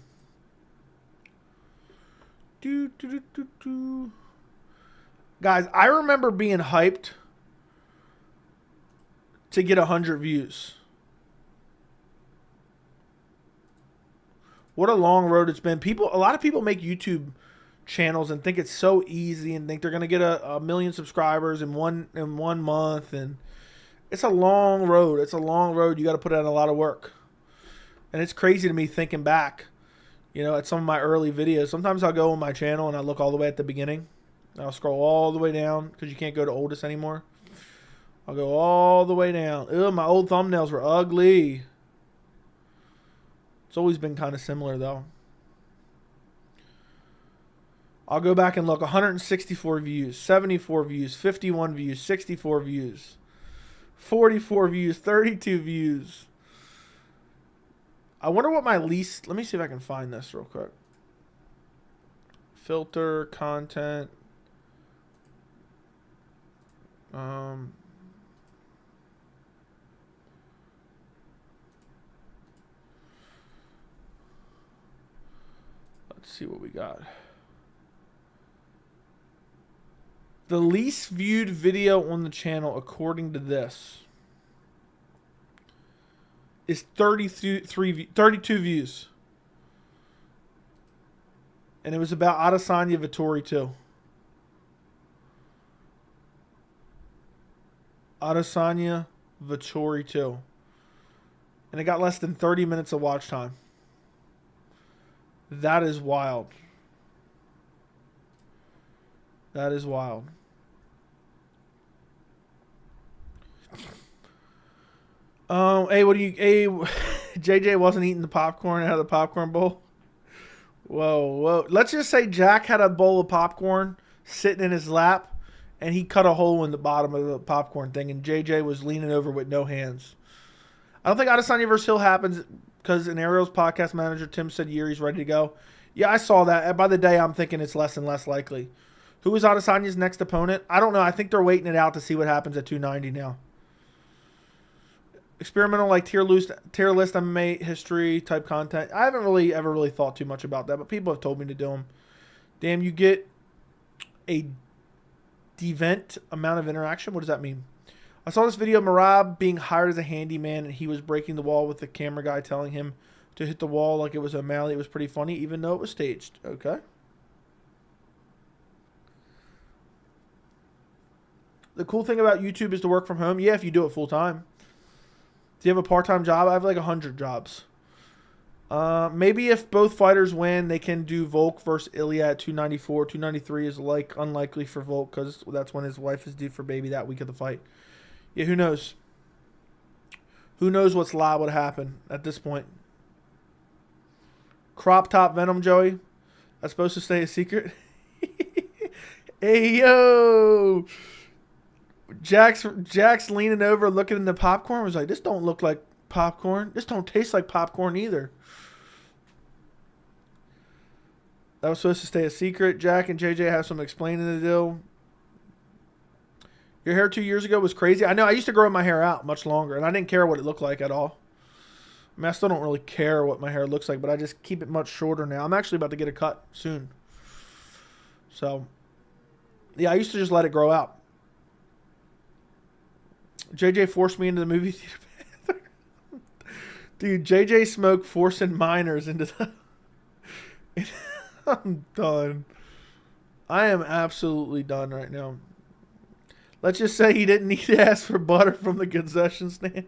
Guys, I remember being hyped to get 100 views. What a long road it's been. A lot of people make YouTube channels and think it's so easy and think they're going to get a million subscribers in one month, and it's a long road. It's a long road. You got to put in a lot of work. And it's crazy to me thinking back, at some of my early videos. Sometimes I'll go on my channel and I look all the way at the beginning. I'll scroll all the way down because you can't go to oldest anymore. I'll go all the way down. Ew, my old thumbnails were ugly. It's always been kind of similar, though. I'll go back and look. 164 views, 74 views, 51 views, 64 views, 44 views, 32 views. I wonder what my least... Let me see if I can find this real quick. Filter, content. Let's see what we got. The least viewed video on the channel, according to this, is 32 views. And it was about Adesanya Vettori too. Adesanya Vettori too. And it got less than 30 minutes of watch time. That is wild. That is wild. Hey, JJ wasn't eating the popcorn out of the popcorn bowl. Whoa. Let's just say Jack had a bowl of popcorn sitting in his lap, and he cut a hole in the bottom of the popcorn thing, and JJ was leaning over with no hands. I don't think Adesanya vs. Hill happens because in Ariel's podcast manager, Tim said Yuri's ready to go. Yeah, I saw that. By the day, I'm thinking it's less and less likely. Who is Adesanya's next opponent? I don't know. I think they're waiting it out to see what happens at 290 now. Experimental, like tier list MMA history type content. I haven't really ever really thought too much about that, but people have told me to do them. Damn, you get a devent amount of interaction. What does that mean? I saw this video of Merab being hired as a handyman, and he was breaking the wall with the camera guy telling him to hit the wall like it was O'Malley. It was pretty funny, even though it was staged. Okay. The cool thing about YouTube is to work from home. Yeah, if you do it full time. Do you have a part-time job? I have like 100 jobs. Maybe if both fighters win, they can do Volk versus Ilya at 294. 293 is unlikely for Volk because that's when his wife is due for baby that week of the fight. Yeah, who knows? Who knows what's liable to happen at this point? Crop top Venom, Joey. That's supposed to stay a secret. Hey, yo. Jack's leaning over, looking in the popcorn. Was like, this don't look like popcorn. This don't taste like popcorn either. That was supposed to stay a secret. Jack and JJ have some explaining to do. Your hair 2 years ago was crazy. I know. I used to grow my hair out much longer, and I didn't care what it looked like at all. I mean, I still don't really care what my hair looks like, but I just keep it much shorter now. I'm actually about to get a cut soon. So, yeah, I used to just let it grow out. JJ forced me into the movie theater. Dude, JJ Smoke forcing minors into the... I'm done. I am absolutely done right now. Let's just say he didn't need to ask for butter from the concession stand.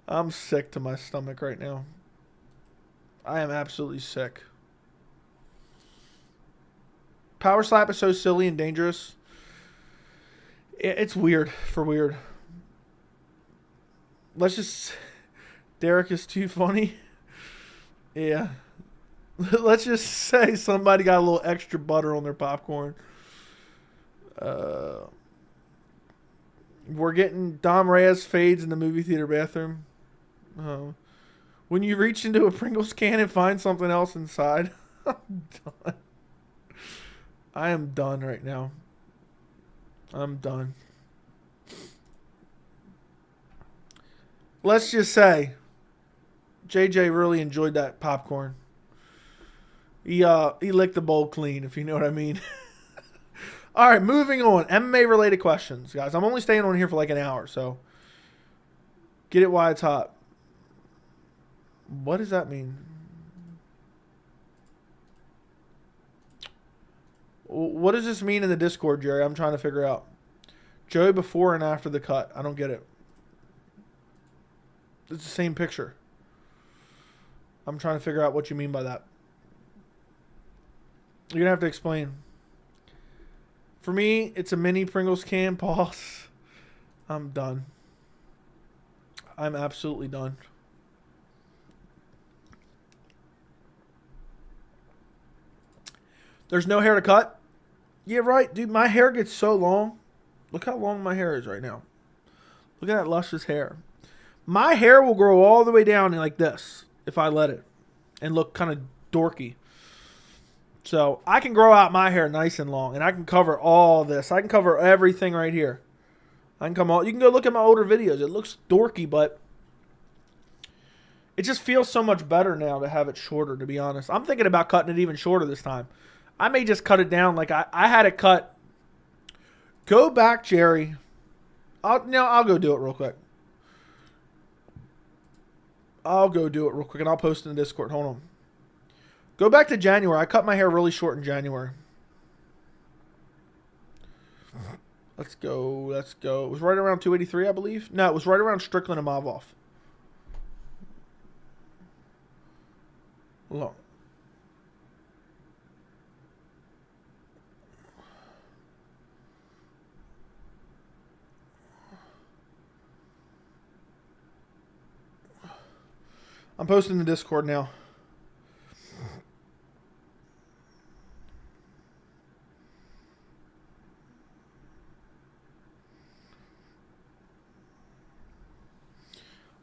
I'm sick to my stomach right now. I am absolutely sick. Power slap is so silly and dangerous. It's weird for weird. Let's just... Derek is too funny. Yeah. Let's just say somebody got a little extra butter on their popcorn. We're getting Dom Reyes fades in the movie theater bathroom. When you reach into a Pringles can and find something else inside. I'm done. I am done right now. I'm done. Let's just say JJ really enjoyed that popcorn. He licked the bowl clean, if you know what I mean. All right, moving on. MMA-related questions, guys. I'm only staying on here for like an hour, so get it while it's hot. What does that mean? What does this mean in the Discord, Jerry? I'm trying to figure out. Joey before and after the cut. I don't get it. It's the same picture. I'm trying to figure out what you mean by that. You're going to have to explain. For me, it's a mini Pringles can. Pause. I'm done. I'm absolutely done. There's no hair to cut? Yeah, right. Dude, my hair gets so long. Look how long my hair is right now. Look at that luscious hair. My hair will grow all the way down like this if I let it and look kind of dorky. So I can grow out my hair nice and long, and I can cover all this. I can cover everything right here. I can come all. You can go look at my older videos. It looks dorky, but it just feels so much better now to have it shorter, to be honest. I'm thinking about cutting it even shorter this time. I may just cut it down like I had it cut. Go back, Jerry. I'll go do it real quick. I'll go do it real quick, and I'll post in the Discord. Hold on. Go back to January. I cut my hair really short in January. Let's go. Let's go. It was right around 283, I believe. No, it was right around Strickland and Mavov. Hold on. I'm posting the Discord now.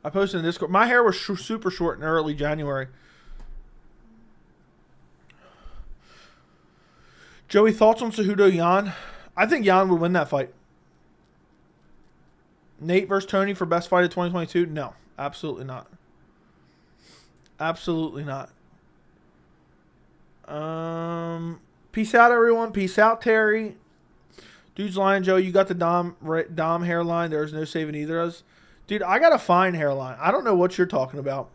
I posted in Discord. My hair was super short in early January. Joey, thoughts on Cejudo Yan? I think Yan would win that fight. Nate versus Tony for best fight of 2022? No, absolutely not. Absolutely not. Peace out, everyone. Peace out, Terry. Dude's lying, Joe. You got the Dom hairline. There's no saving either of us. Dude, I got a fine hairline. I don't know what you're talking about.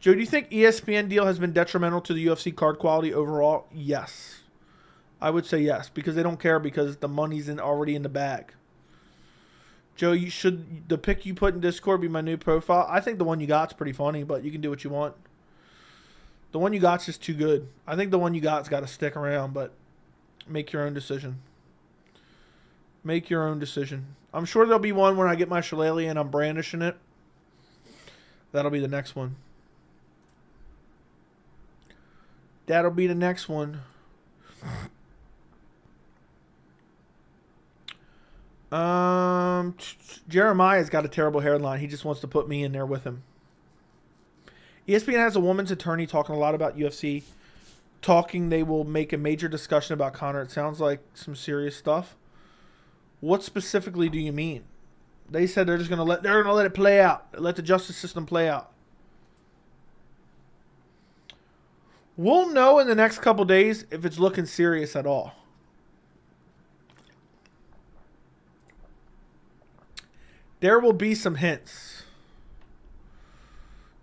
Joe, do you think ESPN deal has been detrimental to the UFC card quality overall? Yes. I would say yes, because they don't care because the money's already in the bag. Joe, should the pic you put in Discord be my new profile? I think the one you got's pretty funny, but you can do what you want. The one you got's just too good. I think the one you got's got to stick around, but make your own decision. Make your own decision. I'm sure there'll be one when I get my shillelagh and I'm brandishing it. That'll be the next one. That'll be the next one. Jeremiah's got a terrible hairline. He just wants to put me in there with him. ESPN has a woman's attorney talking a lot about UFC. Talking they will make a major discussion about Conor. It sounds like some serious stuff. What specifically do you mean? They said they're just gonna let it play out. Let the justice system play out. We'll know in the next couple days if it's looking serious at all. There will be some hints.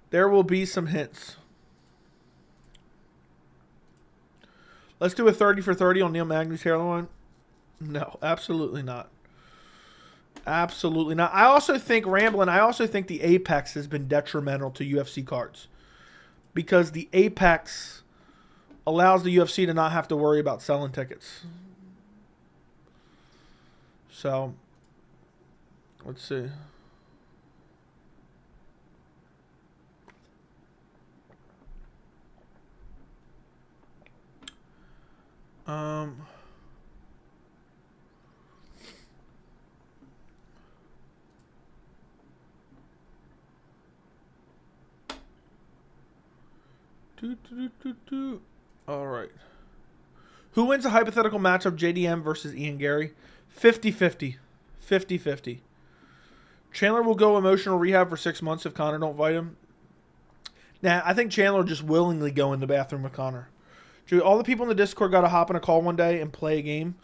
There will be some hints. Let's do a 30 for 30 on Neil Magny's hairline. No, absolutely not. Absolutely not. I also think, Ramblin', I also think the Apex has been detrimental to UFC cards. Because the Apex allows the UFC to not have to worry about selling tickets. So, let's see. All right. Who wins a hypothetical matchup, JDM versus Ian Gary? 50-50. 50-50. Chandler will go emotional rehab for 6 months if Conor don't fight him. Nah, I think Chandler will just willingly go in the bathroom with Conor. All the people in the Discord got to hop in a call one day and play a game.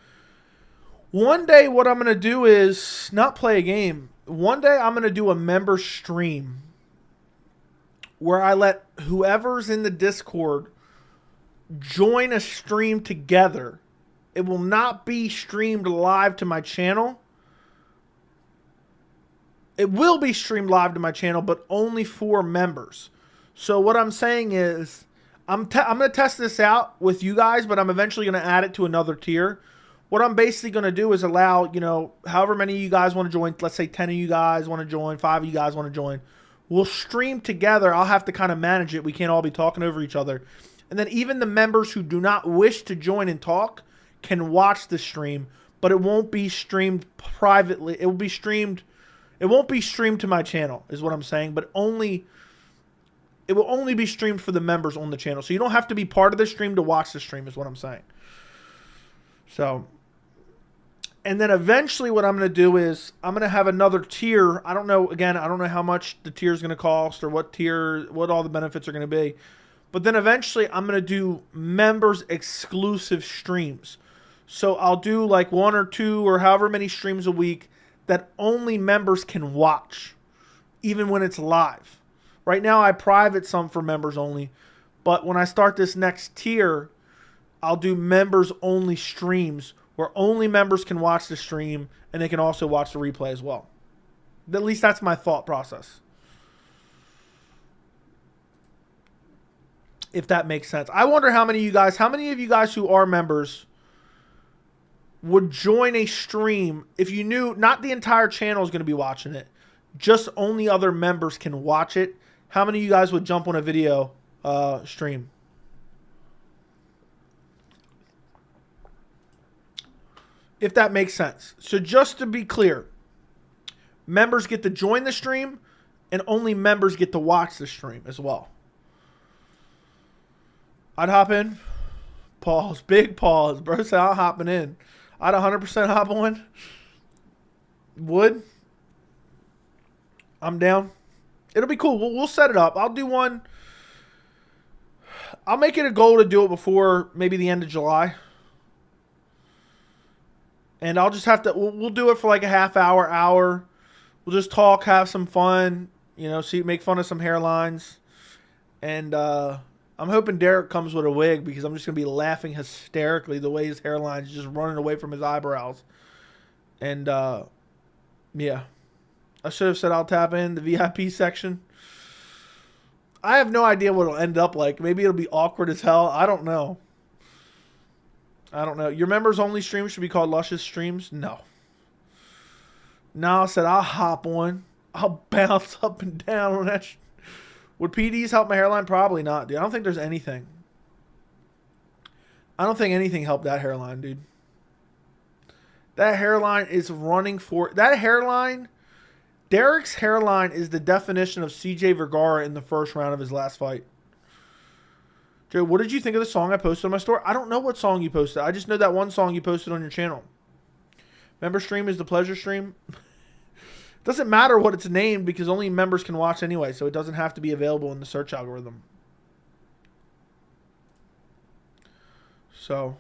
One day what I'm going to do is not play a game. One day I'm going to do a member stream where I let whoever's in the Discord join a stream together. It will not be streamed live to my channel. It will be streamed live to my channel, but only for members. So what I'm saying is I'm going to test this out with you guys, but I'm eventually going to add it to another tier. What I'm basically going to do is allow, however many of you guys want to join, let's say 10 of you guys want to join, 5 of you guys want to join. We'll stream together. I'll have to kind of manage it. We can't all be talking over each other. And then even the members who do not wish to join and talk can watch the stream, but it won't be streamed privately. It will be streamed. It won't be streamed to my channel is what I'm saying, but it will only be streamed for the members on the channel. So you don't have to be part of the stream to watch the stream is what I'm saying. So, and then eventually what I'm going to do is I'm going to have another tier. I don't know, again, I don't know how much the tier is going to cost or what all the benefits are going to be. But then eventually I'm going to do members exclusive streams. So I'll do like 1 or 2 or however many streams a week that only members can watch, even when it's live. Right now I private some for members only. But when I start this next tier, I'll do members only streams where only members can watch the stream and they can also watch the replay as well. At least that's my thought process. If that makes sense. I wonder how many of you guys who are members would join a stream if you knew not the entire channel is going to be watching it, just only other members can watch it. How many of you guys would jump on a video stream? If that makes sense. So just to be clear, members get to join the stream and only members get to watch the stream as well. I'd hop in. Pause. Big pause. Bro said I'm hopping in. I'd 100% hop on. Would. I'm down. It'll be cool. We'll set it up. I'll do one. I'll make it a goal to do it before maybe the end of July. And I'll just have to, we'll do it for like a half hour. We'll just talk, have some fun, make fun of some hairlines. And I'm hoping Derek comes with a wig because I'm just going to be laughing hysterically the way his hairline's just running away from his eyebrows. And, yeah. I should have said I'll tap in the VIP section. I have no idea what it'll end up like. Maybe it'll be awkward as hell. I don't know. Your members only stream should be called Luscious Streams? No. No, I said I'll hop on. I'll bounce up and down on that. Would PDs help my hairline? Probably not, dude. I don't think there's anything. I don't think anything helped that hairline, dude. That hairline is running for... That hairline... Derek's hairline is the definition of CJ Vergara in the first round of his last fight. Joe, what did you think of the song I posted on my store? I don't know what song you posted. I just know that one song you posted on your channel. Member stream is the pleasure stream. Doesn't matter what it's named because only members can watch anyway, so it doesn't have to be available in the search algorithm. So...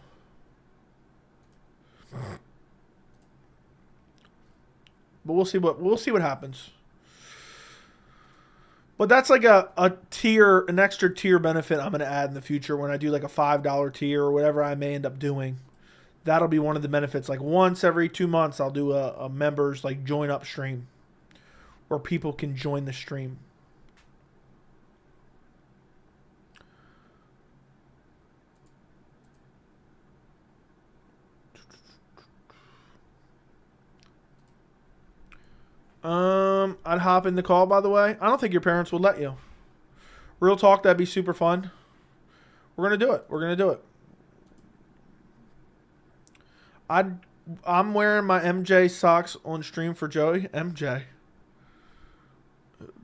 But we'll see what happens. But that's like a tier, an extra tier benefit I'm going to add in the future when I do like a $5 tier or whatever I may end up doing. That'll be one of the benefits. Like once every 2 months, I'll do a members like join up stream where people can join the stream. I'd hop in the call, by the way. I don't think your parents would let you. Real talk, that'd be super fun. We're going to do it. We're going to do it. I'm wearing my MJ socks on stream for Joey. MJ.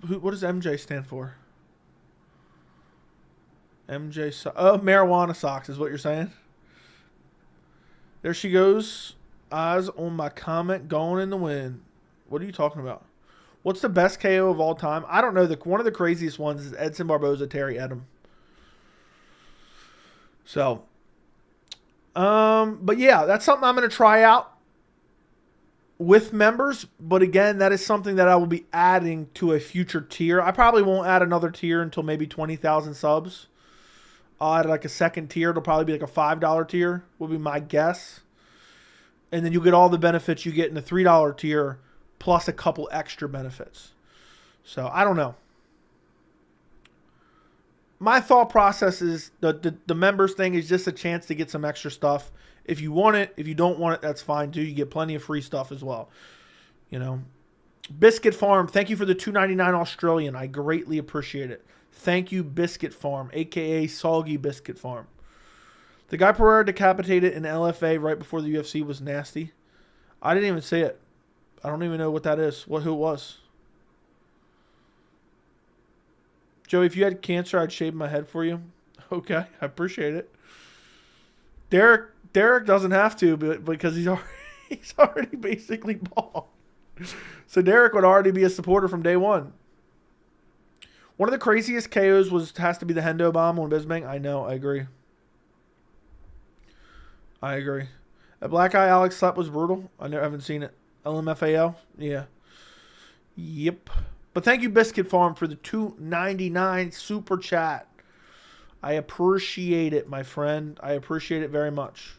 What does MJ stand for? MJ oh, marijuana socks is what you're saying. There she goes. Eyes on my comment going in the wind. What are you talking about? What's the best KO of all time? I don't know. One of the craziest ones is Edson Barboza, Terry Edom. So, but yeah, that's something I'm going to try out with members. But again, that is something that I will be adding to a future tier. I probably won't add another tier until maybe 20,000 subs. I'll add like a second tier. It'll probably be like a $5 tier would be my guess. And then you'll get all the benefits you get in the $3 tier plus a couple extra benefits. So, I don't know. My thought process is the members thing is just a chance to get some extra stuff. If you want it, if you don't want it, that's fine too. You get plenty of free stuff as well. You know. Biscuit Farm, thank you for the $2.99 Australian. I greatly appreciate it. Thank you, Biscuit Farm, a.k.a. Soggy Biscuit Farm. The guy Pereira decapitated in LFA right before the UFC was nasty. I didn't even see it. I don't even know what that is. Who it was. Joey, if you had cancer, I'd shave my head for you. Okay, I appreciate it. Derek doesn't have to, because he's already basically bald. So Derek would already be a supporter from day one. One of the craziest KOs has to be the Hendo bomb on Bisbank. I know, I agree. A black eye Alex slap was brutal. I haven't seen it. LMFAO? Yeah. Yep. But thank you, Biscuit Farm, for the $2.99 super chat. I appreciate it, my friend. I appreciate it very much.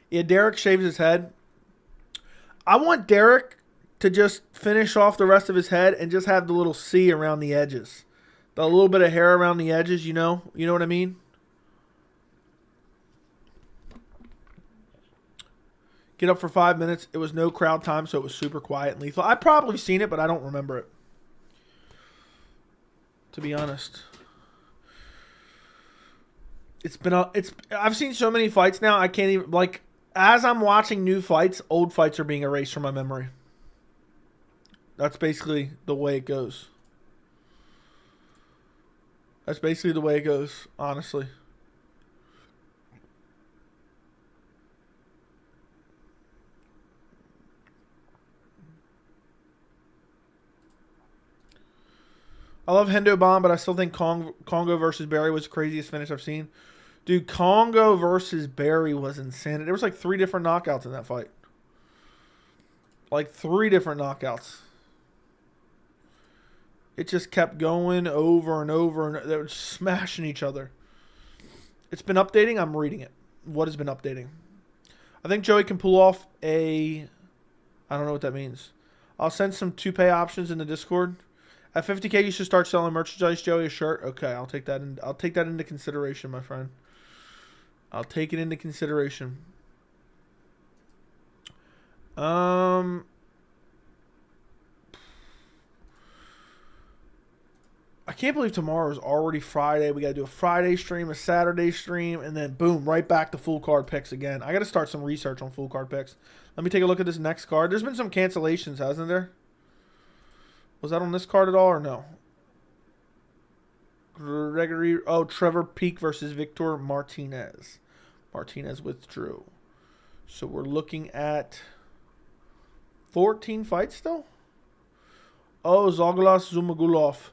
Yeah, Derek shaves his head. I want Derek to just finish off the rest of his head and just have the little C around the edges. The little bit of hair around the edges, you know? You know what I mean? Get up for 5 minutes. It was no crowd time, so it was super quiet and lethal. I've probably seen it, but I don't remember it. To be honest. I've seen so many fights now, I can't even, like, as I'm watching new fights, old fights are being erased from my memory. That's basically the way it goes. That's basically the way it goes, honestly. I love Hendo Bomb, but I still think Congo versus Barry was the craziest finish I've seen. Dude, Congo versus Barry was insane. There was like 3 different knockouts in that fight. Like 3 different knockouts. It just kept going over and over, and they were smashing each other. It's been updating. I'm reading it. What has been updating? I think Joey can pull off a... I don't know what that means. I'll send some to-pay options in the Discord. At 50K, you should start selling merchandise, Joey. A shirt? Okay, I'll take that into consideration, my friend. I'll take it into consideration. I can't believe tomorrow is already Friday. We got to do a Friday stream, a Saturday stream, and then boom, right back to full card picks again. I got to start some research on full card picks. Let me take a look at this next card. There's been some cancellations, hasn't there? Was that on this card at all or no? Gregory, Trevor Peak versus Victor Martinez. Martinez withdrew. So we're looking at 14 fights still? Oh, Zoglas Zumagulov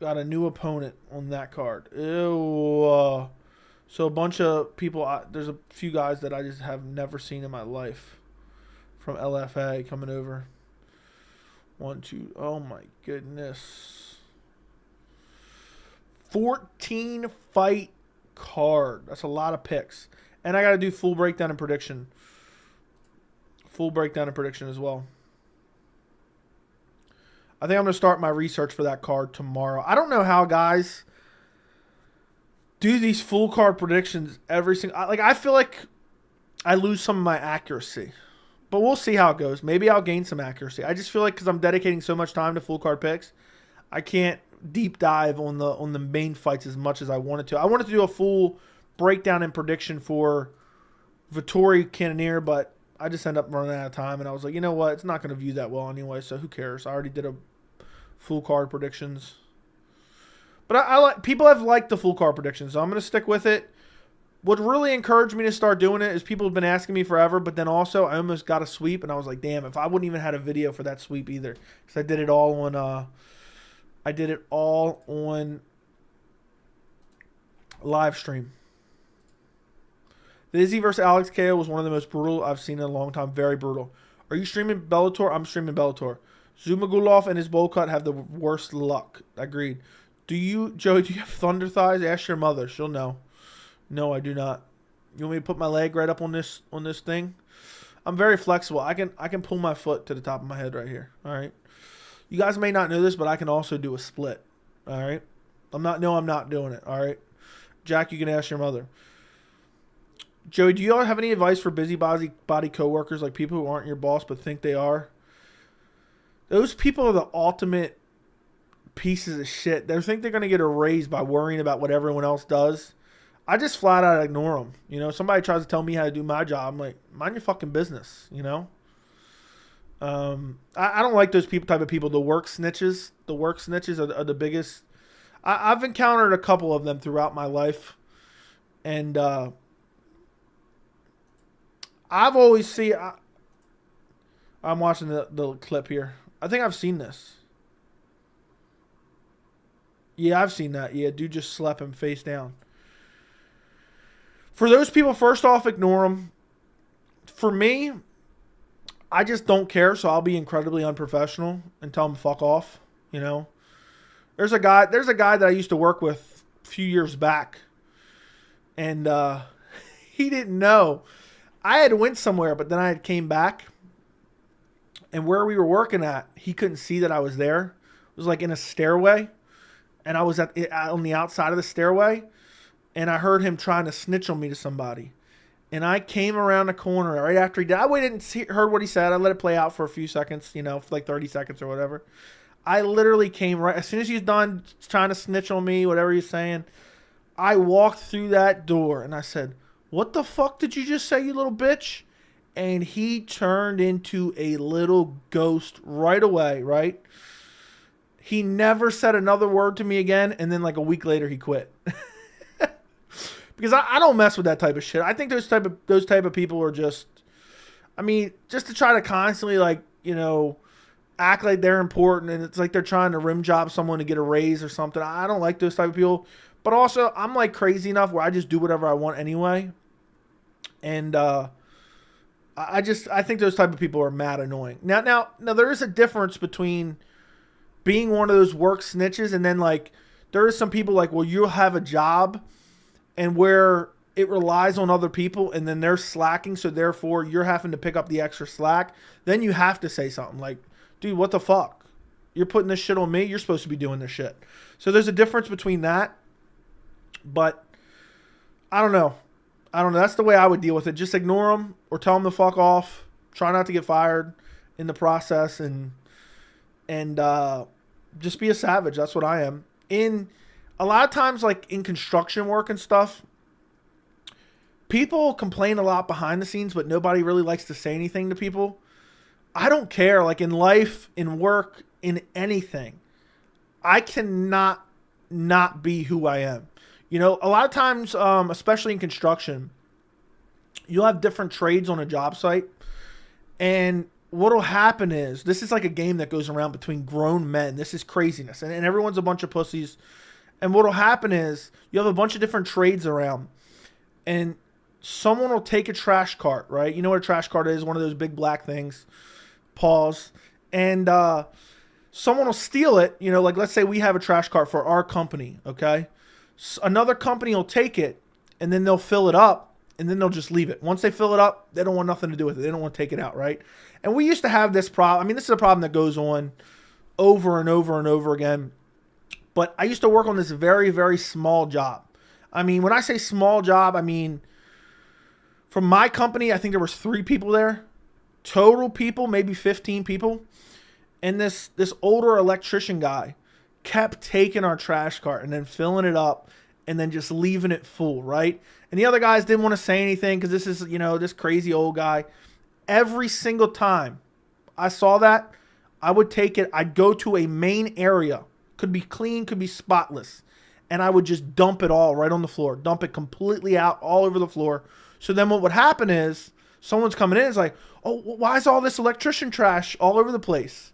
got a new opponent on that card. Ew. So a bunch of people, there's a few guys that I just have never seen in my life from LFA coming over. 1, 2, oh my goodness. 14 fight card. That's a lot of picks. And I got to do full breakdown and prediction. Full breakdown and prediction as well. I think I'm going to start my research for that card tomorrow. I don't know how guys do these full card predictions every single... I feel like I lose some of my accuracy. But we'll see how it goes. Maybe I'll gain some accuracy. I just feel like because I'm dedicating so much time to full card picks, I can't deep dive on the main fights as much as I wanted to. I wanted to do a full breakdown and prediction for Vittori Cannonier, but I just ended up running out of time, and I was like, you know what? It's not going to view that well anyway, so who cares? I already did a full card predictions. But I like, people have liked the full card predictions, so I'm going to stick with it. What really encouraged me to start doing it is people have been asking me forever, but then also I almost got a sweep, and I was like, damn, if I wouldn't even had a video for that sweep either, because I did it all on live stream. The Izzy versus Alex KO was one of the most brutal I've seen in a long time. Very brutal. Are you streaming Bellator? I'm streaming Bellator. Zumagulov and his bowl cut have the worst luck. Agreed. Joey, do you have thunder thighs? Ask your mother. She'll know. No, I do not. You want me to put my leg right up on this thing? I'm very flexible. I can pull my foot to the top of my head right here. All right. You guys may not know this, but I can also do a split. All right. I'm not doing it. All right. Jack, you can ask your mother. Joey, do you all have any advice for busybody coworkers, like people who aren't your boss but think they are? Those people are the ultimate pieces of shit. They think they're going to get a raise by worrying about what everyone else does. I just flat out ignore them. You know, somebody tries to tell me how to do my job. I'm like, mind your fucking business, you know? I don't like those type of people. The work snitches. The work snitches are the biggest. I've encountered a couple of them throughout my life. And I've always seen... I'm watching the clip here. I think I've seen this. Yeah, I've seen that. Yeah, dude just slapped him face down. For those people, first off, ignore them. For me, I just don't care, so I'll be incredibly unprofessional and tell them to fuck off. You know, there's a guy that I used to work with a few years back, and he didn't know. I had went somewhere, but then I had came back, and where we were working at, he couldn't see that I was there. It was like in a stairway, and I was on the outside of the stairway, and I heard him trying to snitch on me to somebody. And I came around the corner right after he did. I waited and heard what he said. I let it play out for a few seconds, you know, for like 30 seconds or whatever. I literally came right as soon as he's done trying to snitch on me, whatever he's saying. I walked through that door and I said, "What the fuck did you just say, you little bitch?" And he turned into a little ghost right away, right? He never said another word to me again. And then like a week later, he quit. Because I don't mess with that type of shit. I think those type of people are just, I mean, just to try to constantly like, you know, act like they're important and it's like they're trying to rim job someone to get a raise or something. I don't like those type of people. But also, I'm like crazy enough where I just do whatever I want anyway. And I think those type of people are mad annoying. Now there is a difference between being one of those work snitches and then like there is some people like, well, you'll have a job. And where it relies on other people and then they're slacking, so therefore you're having to pick up the extra slack, then you have to say something like, dude, what the fuck? You're putting this shit on me. You're supposed to be doing this shit. So there's a difference between that. But I don't know. That's the way I would deal with it. Just ignore them or tell them to fuck off. Try not to get fired in the process and just be a savage. That's what I am. In a lot of times, like in construction work and stuff, people complain a lot behind the scenes, but nobody really likes to say anything to people. I don't care. Like in life, in work, in anything, I cannot not be who I am. You know, a lot of times, especially in construction, you'll have different trades on a job site. And what will happen is, this is like a game that goes around between grown men. This is craziness. And everyone's a bunch of pussies. And what will happen is, you have a bunch of different trades around. And someone will take a trash cart, right? You know what a trash cart is? One of those big black things. Pause. And someone will steal it. You know, like let's say we have a trash cart for our company, okay? Another company will take it, and then they'll fill it up, and then they'll just leave it. Once they fill it up, they don't want nothing to do with it. They don't want to take it out, right? And we used to have this problem. I mean, this is a problem that goes on over and over and over again. But I used to work on this very, very small job. I mean, when I say small job, I mean, from my company, I think there was 3 people there. Total people, maybe 15 people. And this older electrician guy kept taking our trash cart and then filling it up and then just leaving it full, right? And the other guys didn't want to say anything because this is, you know, this crazy old guy. Every single time I saw that, I would take it. I'd go to a main area. Could be clean, could be spotless. And I would just dump it all right on the floor. Dump it completely out all over the floor. So then what would happen is someone's coming in and is like, oh, why is all this electrician trash all over the place?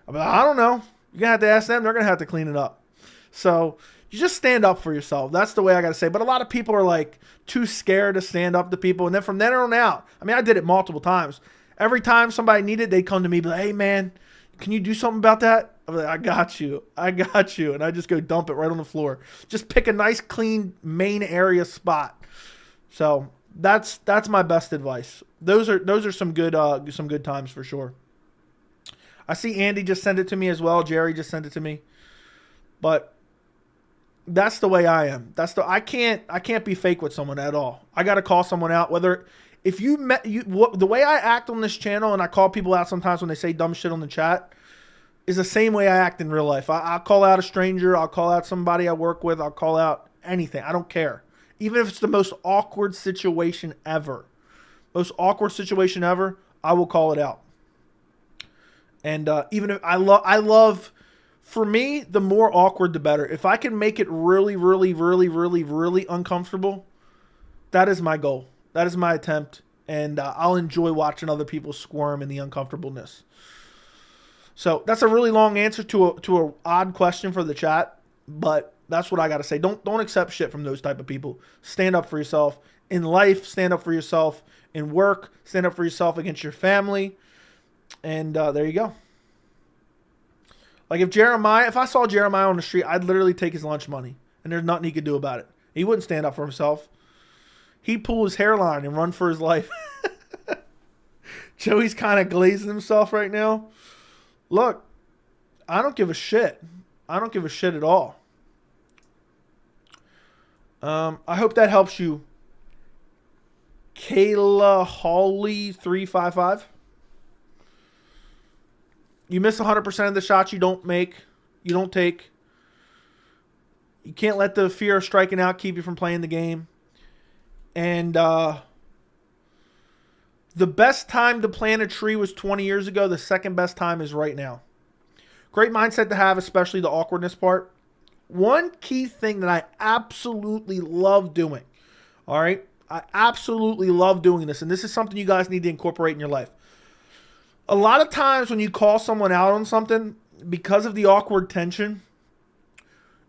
I'm like, I don't know. You're going to have to ask them. They're going to have to clean it up. So you just stand up for yourself. That's the way I got to say. But a lot of people are like too scared to stand up to people. And then from then on out, I mean, I did it multiple times. Every time somebody needed, they'd come to me and be like, hey, man, can you do something about that? I'm like, I got you. And I just go dump it right on the floor. Just pick a nice, clean main area spot. So that's my best advice. Those are some good times for sure. I see Andy just sent it to me as well. Jerry just sent it to me. But that's the way I am. I can't be fake with someone at all. I got to call someone out. Whether if you met the way I act on this channel, and I call people out sometimes when they say dumb shit on the chat, is the same way I act in real life. I'll call out a stranger. I'll call out somebody I work with. I'll call out anything. I don't care. Even if it's the most awkward situation ever. Most awkward situation ever, I will call it out. And even if I love, for me, the more awkward, the better. If I can make it really, really, really, really, really uncomfortable, that is my goal. That is my attempt. And I'll enjoy watching other people squirm in the uncomfortableness. So that's a really long answer to a odd question for the chat, but that's what I got to say. Don't accept shit from those type of people. Stand up for yourself. In life, stand up for yourself. In work, stand up for yourself against your family. And there you go. Like if I saw Jeremiah on the street, I'd literally take his lunch money, and there's nothing he could do about it. He wouldn't stand up for himself. He'd pull his hairline and run for his life. Joey's kind of glazing himself right now. Look, I don't give a shit. I don't give a shit at all. I hope that helps you. Kayla Hawley 355. You miss 100% of the shots you don't make. You don't take. You can't let the fear of striking out keep you from playing the game. And the best time to plant a tree was 20 years ago. The second best time is right now. Great mindset to have, especially the awkwardness part. One key thing that I absolutely love doing. All right? I absolutely love doing this. And this is something you guys need to incorporate in your life. A lot of times when you call someone out on something, because of the awkward tension,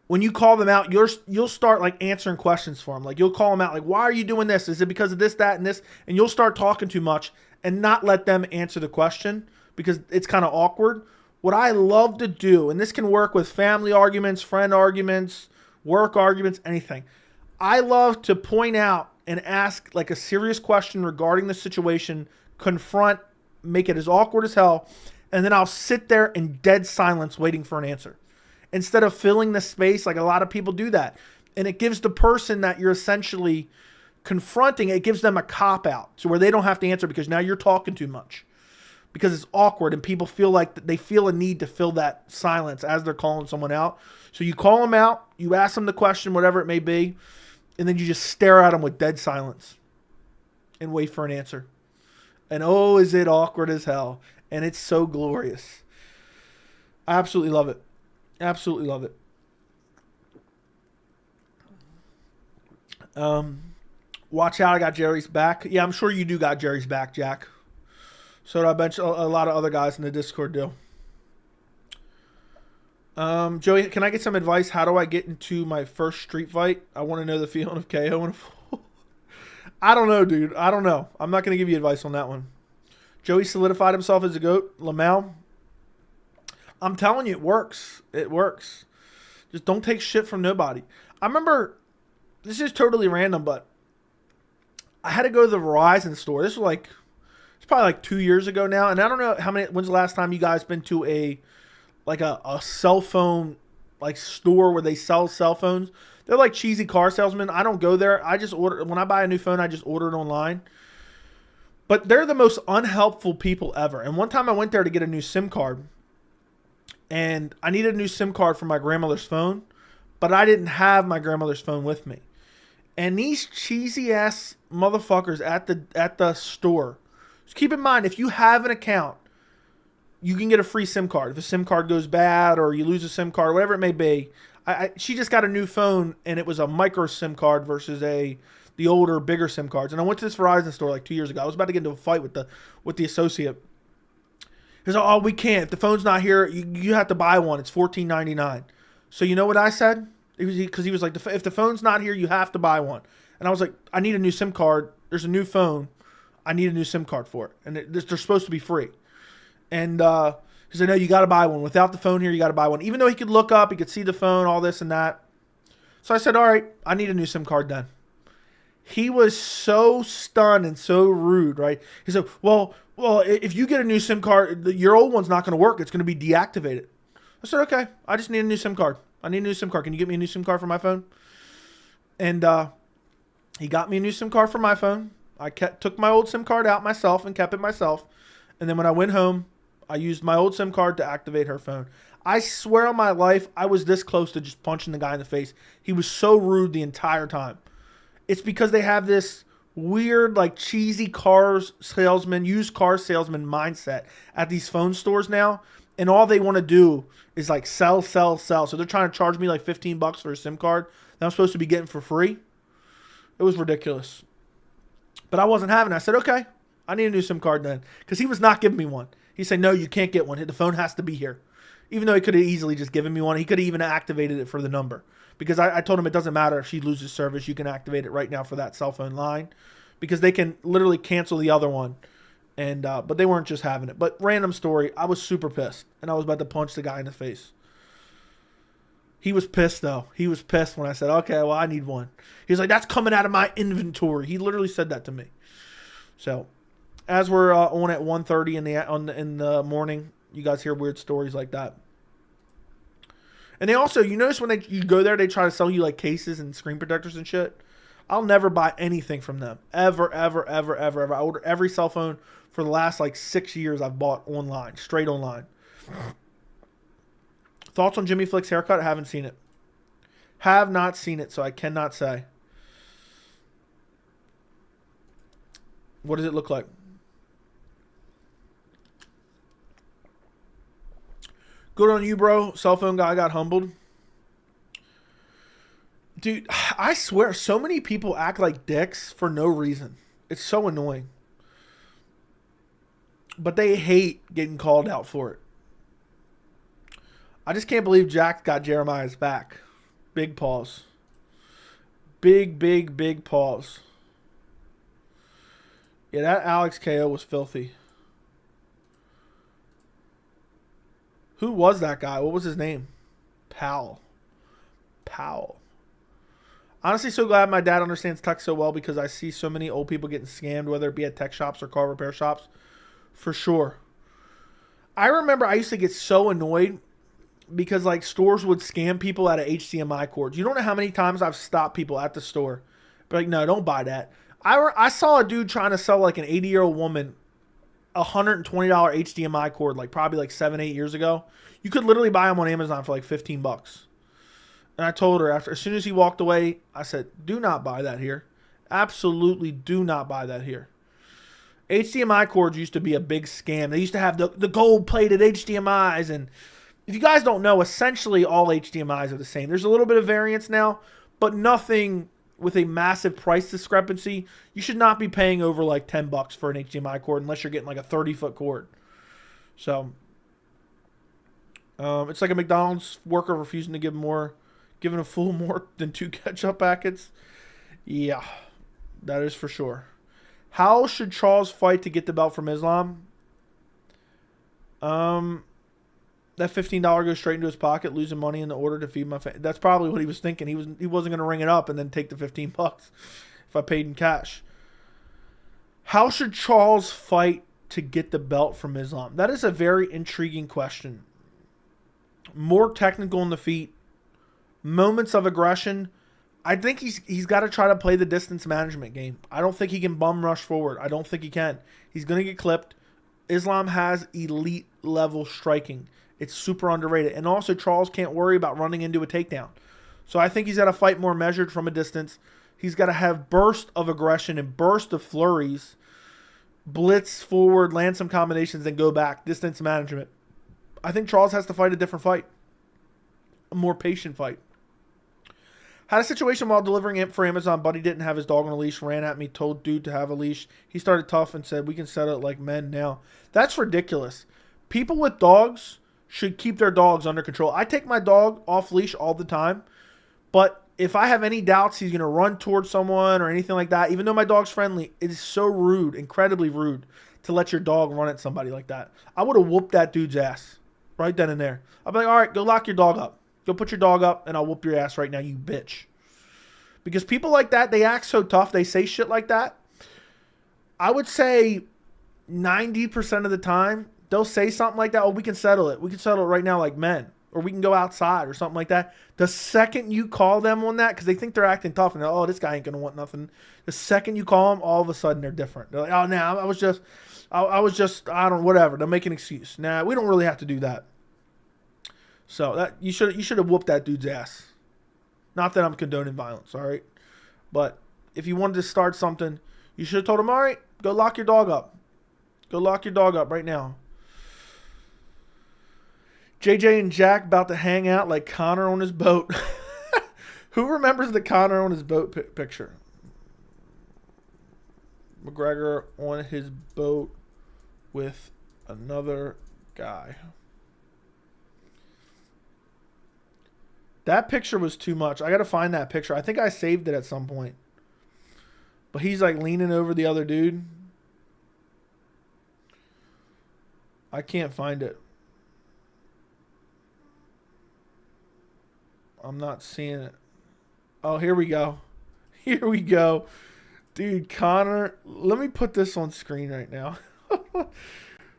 when you call them out, you'll start like answering questions for them. Like you'll call them out like, why are you doing this? Is it because of this, that, and this? And you'll start talking too much and not let them answer the question because it's kind of awkward. What I love to do, and this can work with family arguments, friend arguments, work arguments, anything. I love to point out and ask like a serious question regarding the situation, confront, make it as awkward as hell, and then I'll sit there in dead silence waiting for an answer. Instead of filling the space like a lot of people do that. And it gives the person that you're essentially confronting, it gives them a cop-out so where they don't have to answer because now you're talking too much. Because it's awkward and people feel like they feel a need to fill that silence as they're calling someone out. So you call them out, you ask them the question, whatever it may be, and then you just stare at them with dead silence and wait for an answer. And oh, is it awkward as hell. And it's so glorious. I absolutely love it. Absolutely love it. Watch out, I got Jerry's back. Yeah, I'm sure you do got Jerry's back, Jack. So do I bet a lot of other guys in the Discord do. Joey, can I get some advice? How do I get into my first street fight? I want to know the feeling of KO. I don't know, dude. I don't know. I'm not going to give you advice on that one. Joey solidified himself as a GOAT. Lamau. I'm telling you, it works. It works. Just don't take shit from nobody. I remember, this is totally random, but I had to go to the Verizon store. This was like, it's probably like 2 years ago now. And I don't know when's the last time you guys been to a cell phone like store where they sell cell phones. They're like cheesy car salesmen. I don't go there. I just order, when I buy a new phone, I just order it online. But they're the most unhelpful people ever. And one time I went there to get a new SIM card. And I needed a new SIM card for my grandmother's phone. But I didn't have my grandmother's phone with me. And these cheesy ass motherfuckers at the store. Just keep in mind, if you have an account, you can get a free SIM card. If a SIM card goes bad or you lose a SIM card, whatever it may be. She just got a new phone and it was a micro SIM card versus the older, bigger SIM cards. And I went to this Verizon store like 2 years ago. I was about to get into a fight with the associate. He was like, oh, we can't. If the phone's not here, you have to buy one. It's $14.99. So you know what I said? Because he was like, if the phone's not here, you have to buy one. And I was like, I need a new SIM card. There's a new phone. I need a new SIM card for it. And they're supposed to be free. And he said, no, you got to buy one. Without the phone here, you got to buy one. Even though he could look up, he could see the phone, all this and that. So I said, all right, I need a new SIM card then. He was so stunned and so rude, right? He said, well, if you get a new SIM card, your old one's not going to work. It's going to be deactivated. I said, okay, I just need a new SIM card. I need a new SIM card. Can you get me a new SIM card for my phone? And he got me a new SIM card for my phone. I took my old SIM card out myself and kept it myself. And then when I went home, I used my old SIM card to activate her phone. I swear on my life, I was this close to just punching the guy in the face. He was so rude the entire time. It's because they have this weird, like cheesy used car salesman mindset at these phone stores now. And all they want to do is like sell. So they're trying to charge me like $15 for a SIM card that I'm supposed to be getting for free. It was ridiculous. But I wasn't having it. I said, okay, I need a new SIM card then. Because he was not giving me one. He said, no, you can't get one. The phone has to be here. Even though he could have easily just given me one. He could have even activated it for the number. Because I told him it doesn't matter if she loses service. You can activate it right now for that cell phone line. Because they can literally cancel the other one. And but they weren't just having it. But random story, I was super pissed. And I was about to punch the guy in the face. He was pissed, though. He was pissed when I said, okay, well, I need one. He's like, that's coming out of my inventory. He literally said that to me. So, as we're on at 1:30 in the morning, you guys hear weird stories like that. And they also, you notice when you go there, they try to sell you like cases and screen protectors and shit. I'll never buy anything from them. Ever. I order every cell phone for the last like 6 years I've bought online, straight online. Thoughts on Jimmy Flick's haircut? I haven't seen it. Have not seen it, so I cannot say. What does it look like? Good on you, bro. Cell phone guy got humbled. Dude, I swear, so many people act like dicks for no reason. It's so annoying. But they hate getting called out for it. I just can't believe Jack got Jeremiah's back. Big pause. Big pause. Yeah, that Alex KO was filthy. Who was that guy? What was his name? Powell. Honestly, so glad my dad understands tech so well because I see so many old people getting scammed, whether it be at tech shops or car repair shops. For sure. I remember I used to get so annoyed because like stores would scam people out of HDMI cords. You don't know how many times I've stopped people at the store. But like, no, don't buy that. I saw a dude trying to sell like an 80-year-old woman a $120 HDMI cord, like probably like 7-8 years ago. You could literally buy them on Amazon for like $15. And I told her as soon as he walked away, I said, do not buy that here. Absolutely do not buy that here. HDMI cords used to be a big scam. They used to have the gold-plated HDMIs. And if you guys don't know, essentially all HDMIs are the same. There's a little bit of variance now, but nothing with a massive price discrepancy. You should not be paying over like $10 for an HDMI cord unless you're getting like a 30-foot cord. So, it's like a McDonald's worker refusing to giving a fool more than 2 ketchup packets. Yeah, that is for sure. How should Charles fight to get the belt from Islam? That $15 goes straight into his pocket, losing money in the order to feed my family. That's probably what he was thinking. He wasn't going to ring it up and then take the $15 if I paid in cash. How should Charles fight to get the belt from Islam? That is a very intriguing question. More technical in the feet, moments of aggression. I think he's got to try to play the distance management game. I don't think he can bum rush forward. I don't think he can. He's going to get clipped. Islam has elite level striking. It's super underrated. And also, Charles can't worry about running into a takedown. So I think he's got to fight more measured from a distance. He's got to have burst of aggression and burst of flurries. Blitz forward, land some combinations, then go back. Distance management. I think Charles has to fight a different fight. A more patient fight. Had a situation while delivering for Amazon. Buddy didn't have his dog on a leash. Ran at me. Told dude to have a leash. He started tough and said, we can settle it like men now. That's ridiculous. People with dogs should keep their dogs under control. I take my dog off leash all the time. But if I have any doubts he's going to run towards someone or anything like that, even though my dog's friendly, it is so rude, incredibly rude, to let your dog run at somebody like that. I would have whooped that dude's ass right then and there. I'd be like, all right, go lock your dog up. Go put your dog up, and I'll whoop your ass right now, you bitch. Because people like that, they act so tough. They say shit like that. I would say 90% of the time, they'll say something like that. Oh, we can settle it. We can settle it right now like men. Or we can go outside or something like that. The second you call them on that, because they think they're acting tough, and they're, oh, this guy ain't going to want nothing. The second you call them, all of a sudden they're different. They're like, oh, no, I was just, whatever. They'll make an excuse. Nah, we don't really have to do that. So that you should have whooped that dude's ass. Not that I'm condoning violence, all right? But if you wanted to start something, you should have told him, all right, go lock your dog up. Go lock your dog up right now. JJ and Jack about to hang out like Conor on his boat. Who remembers the Conor on his boat picture? McGregor on his boat with another guy. That picture was too much. I got to find that picture. I think I saved it at some point. But he's like leaning over the other dude. I can't find it. I'm not seeing it. Oh, here we go. Here we go. Dude, Conor. Let me put this on screen right now.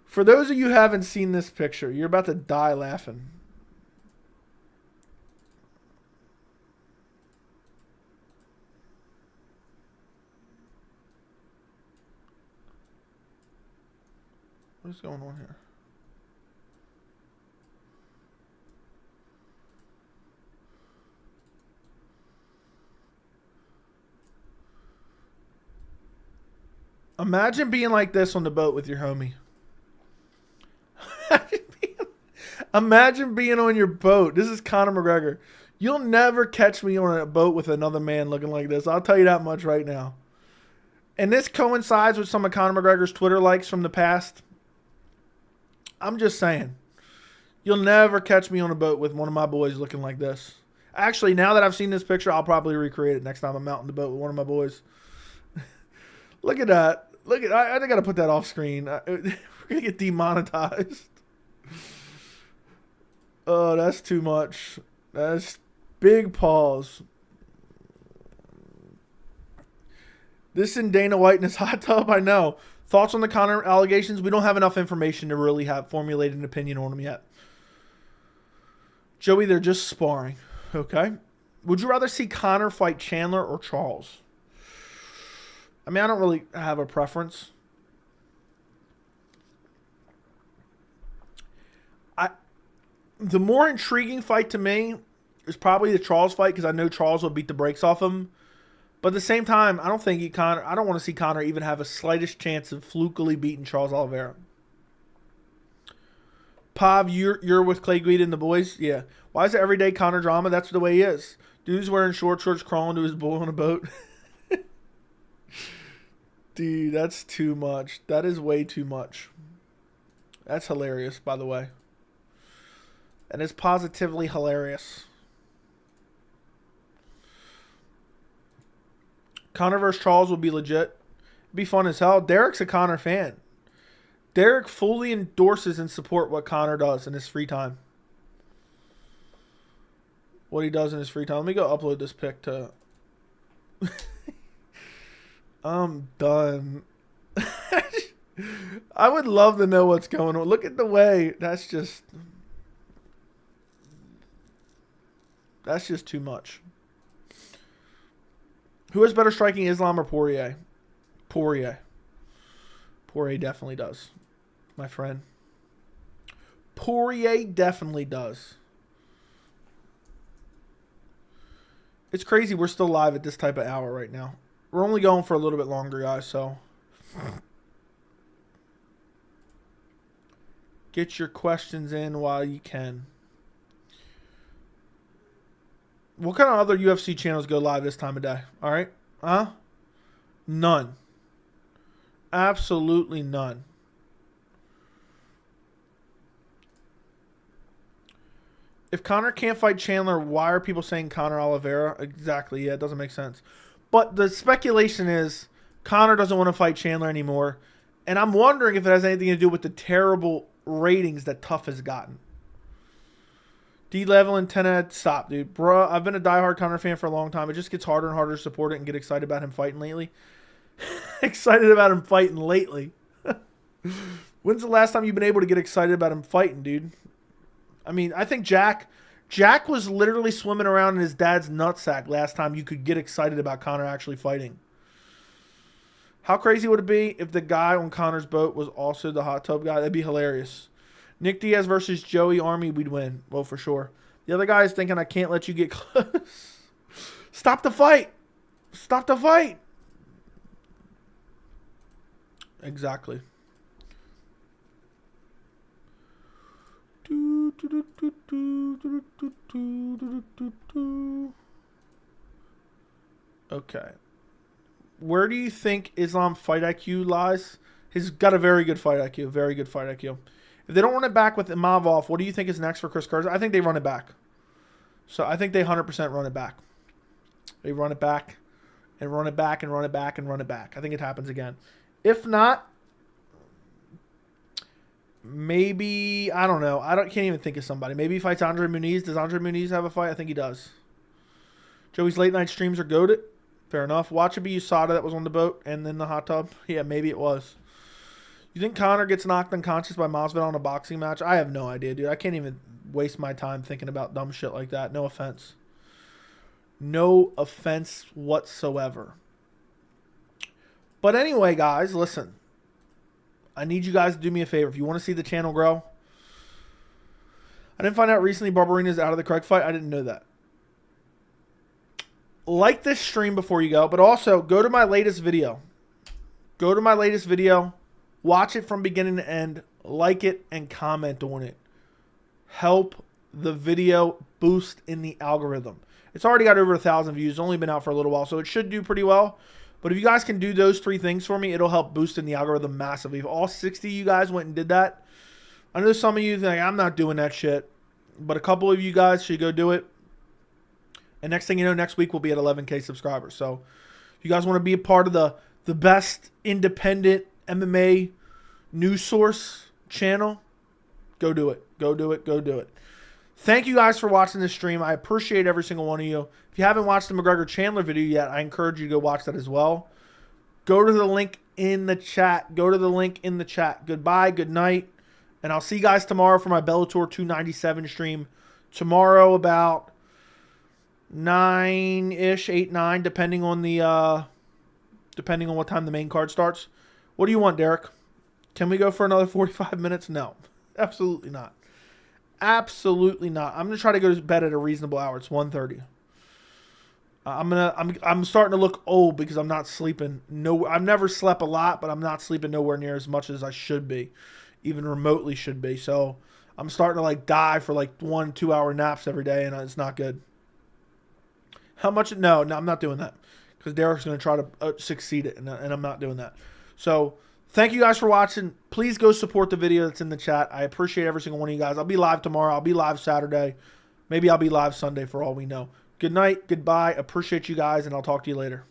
For those of you who haven't seen this picture, you're about to die laughing. What is going on here? Imagine being like this on the boat with your homie. Imagine being on your boat. This is Conor McGregor. You'll never catch me on a boat with another man looking like this. I'll tell you that much right now. And this coincides with some of Conor McGregor's Twitter likes from the past. I'm just saying. You'll never catch me on a boat with one of my boys looking like this. Actually, now that I've seen this picture, I'll probably recreate it next time I'm out in the boat with one of my boys. Look at that. Look at I got to put that off screen. We're going to get demonetized. Oh, that's too much. That's big pause. This and Dana White in his hot tub, I know. Thoughts on the Conor allegations? We don't have enough information to really have formulated an opinion on them yet. Joey, they're just sparring. Okay. Would you rather see Conor fight Chandler or Charles? I mean, I don't really have a preference. The more intriguing fight to me is probably the Charles fight because I know Charles will beat the brakes off him. But at the same time, I don't want to see Conor even have a slightest chance of flukily beating Charles Oliveira. Pav, you're with Clay Guida and the boys? Yeah. Why is it everyday Conor drama? That's the way he is. Dude's wearing shorts crawling to his boy on a boat. Dude, that's too much. That is way too much. That's hilarious, by the way. And it's positively hilarious. Conor versus Charles will be legit. It'd be fun as hell. Derek's a Conor fan. Derek fully endorses and support what Conor does in his free time. What he does in his free time. Let me go upload this pic to... I'm done. I would love to know what's going on. Look at the way. That's just too much. Who has better striking, Islam or Poirier? Poirier. Poirier definitely does, my friend. Poirier definitely does. It's crazy we're still live at this type of hour right now. We're only going for a little bit longer, guys, so... Get your questions in while you can. What kind of other UFC channels go live this time of day? All right? Huh? None. Absolutely none. If Conor can't fight Chandler, why are people saying Conor Oliveira? Exactly. Yeah, it doesn't make sense. But the speculation is Conor doesn't want to fight Chandler anymore. And I'm wondering if it has anything to do with the terrible ratings that Tough has gotten. D-Level and 10 stop, dude. Bruh, I've been a diehard Conor fan for a long time. It just gets harder and harder to support it and get excited about him fighting lately. Excited about him fighting lately. When's the last time you've been able to get excited about him fighting, dude? I mean, I think Jack was literally swimming around in his dad's nutsack last time you could get excited about Conor actually fighting. How crazy would it be if the guy on Conor's boat was also the hot tub guy? That'd be hilarious. Nick Diaz versus Joey Army, we'd win. Well, for sure. The other guy is thinking, I can't let you get close. Stop the fight. Stop the fight. Exactly. Okay. Where do you think Islam's fight IQ lies? He's got a very good fight IQ. Very good fight IQ. If they don't run it back with Imavov, what do you think is next for Chris Curtis? I think they run it back. So I think they 100% run it back. They run it back and run it back and run it back and run it back. I think it happens again. If not, maybe, I don't know. Can't even think of somebody. Maybe he fights Andre Muniz. Does Andre Muniz have a fight? I think he does. Joey's late night streams are goated. Fair enough. Watch it be USADA that was on the boat and then the hot tub. Yeah, maybe it was. You think Conor gets knocked unconscious by Masvidal in a boxing match? I have no idea, dude. I can't even waste my time thinking about dumb shit like that. No offense. No offense whatsoever. But anyway, guys, listen. I need you guys to do me a favor. If you want to see the channel grow. I didn't find out recently Barberina's out of the Craig fight. I didn't know that. Like this stream before you go, but also go to my latest video. Go to my latest video. Watch it from beginning to end. Like it and comment on it. Help the video boost in the algorithm. It's already got over 1,000 views. It's only been out for a little while, so it should do pretty well. But if you guys can do those 3 things for me, it'll help boost in the algorithm massively. If all 60 of you guys went and did that, I know some of you think, I'm not doing that shit. But a couple of you guys should go do it. And next thing you know, next week we'll be at 11K subscribers. So if you guys want to be a part of the best independent MMA news source channel, go do it. Go do it. Go do it. Thank you guys for watching this stream. I appreciate every single one of you. If you haven't watched the McGregor Chandler video yet, I encourage you to go watch that as well. Go to the link in the chat. Go to the link in the chat. Goodbye, good night, and I'll see you guys tomorrow for my Bellator 297 stream. Tomorrow about 9-ish, 8, 9, depending on what time the main card starts. What do you want, Derek? Can we go for another 45 minutes? No, absolutely not. Absolutely not. I'm gonna try to go to bed at a reasonable hour. It's 1:30. I'm starting to look old because I'm not sleeping. No, I've never slept a lot, but I'm not sleeping nowhere near as much as I should be, even remotely should be. So I'm starting to like die for like 1-2 hour naps every day, and it's not good. How much? No, I'm not doing that because Derek's going to try to succeed it, and I'm not doing that. So thank you guys for watching. Please go support the video that's in the chat. I appreciate every single one of you guys. I'll be live tomorrow. I'll be live Saturday. Maybe I'll be live Sunday for all we know. Good night. Goodbye. Appreciate you guys, and I'll talk to you later.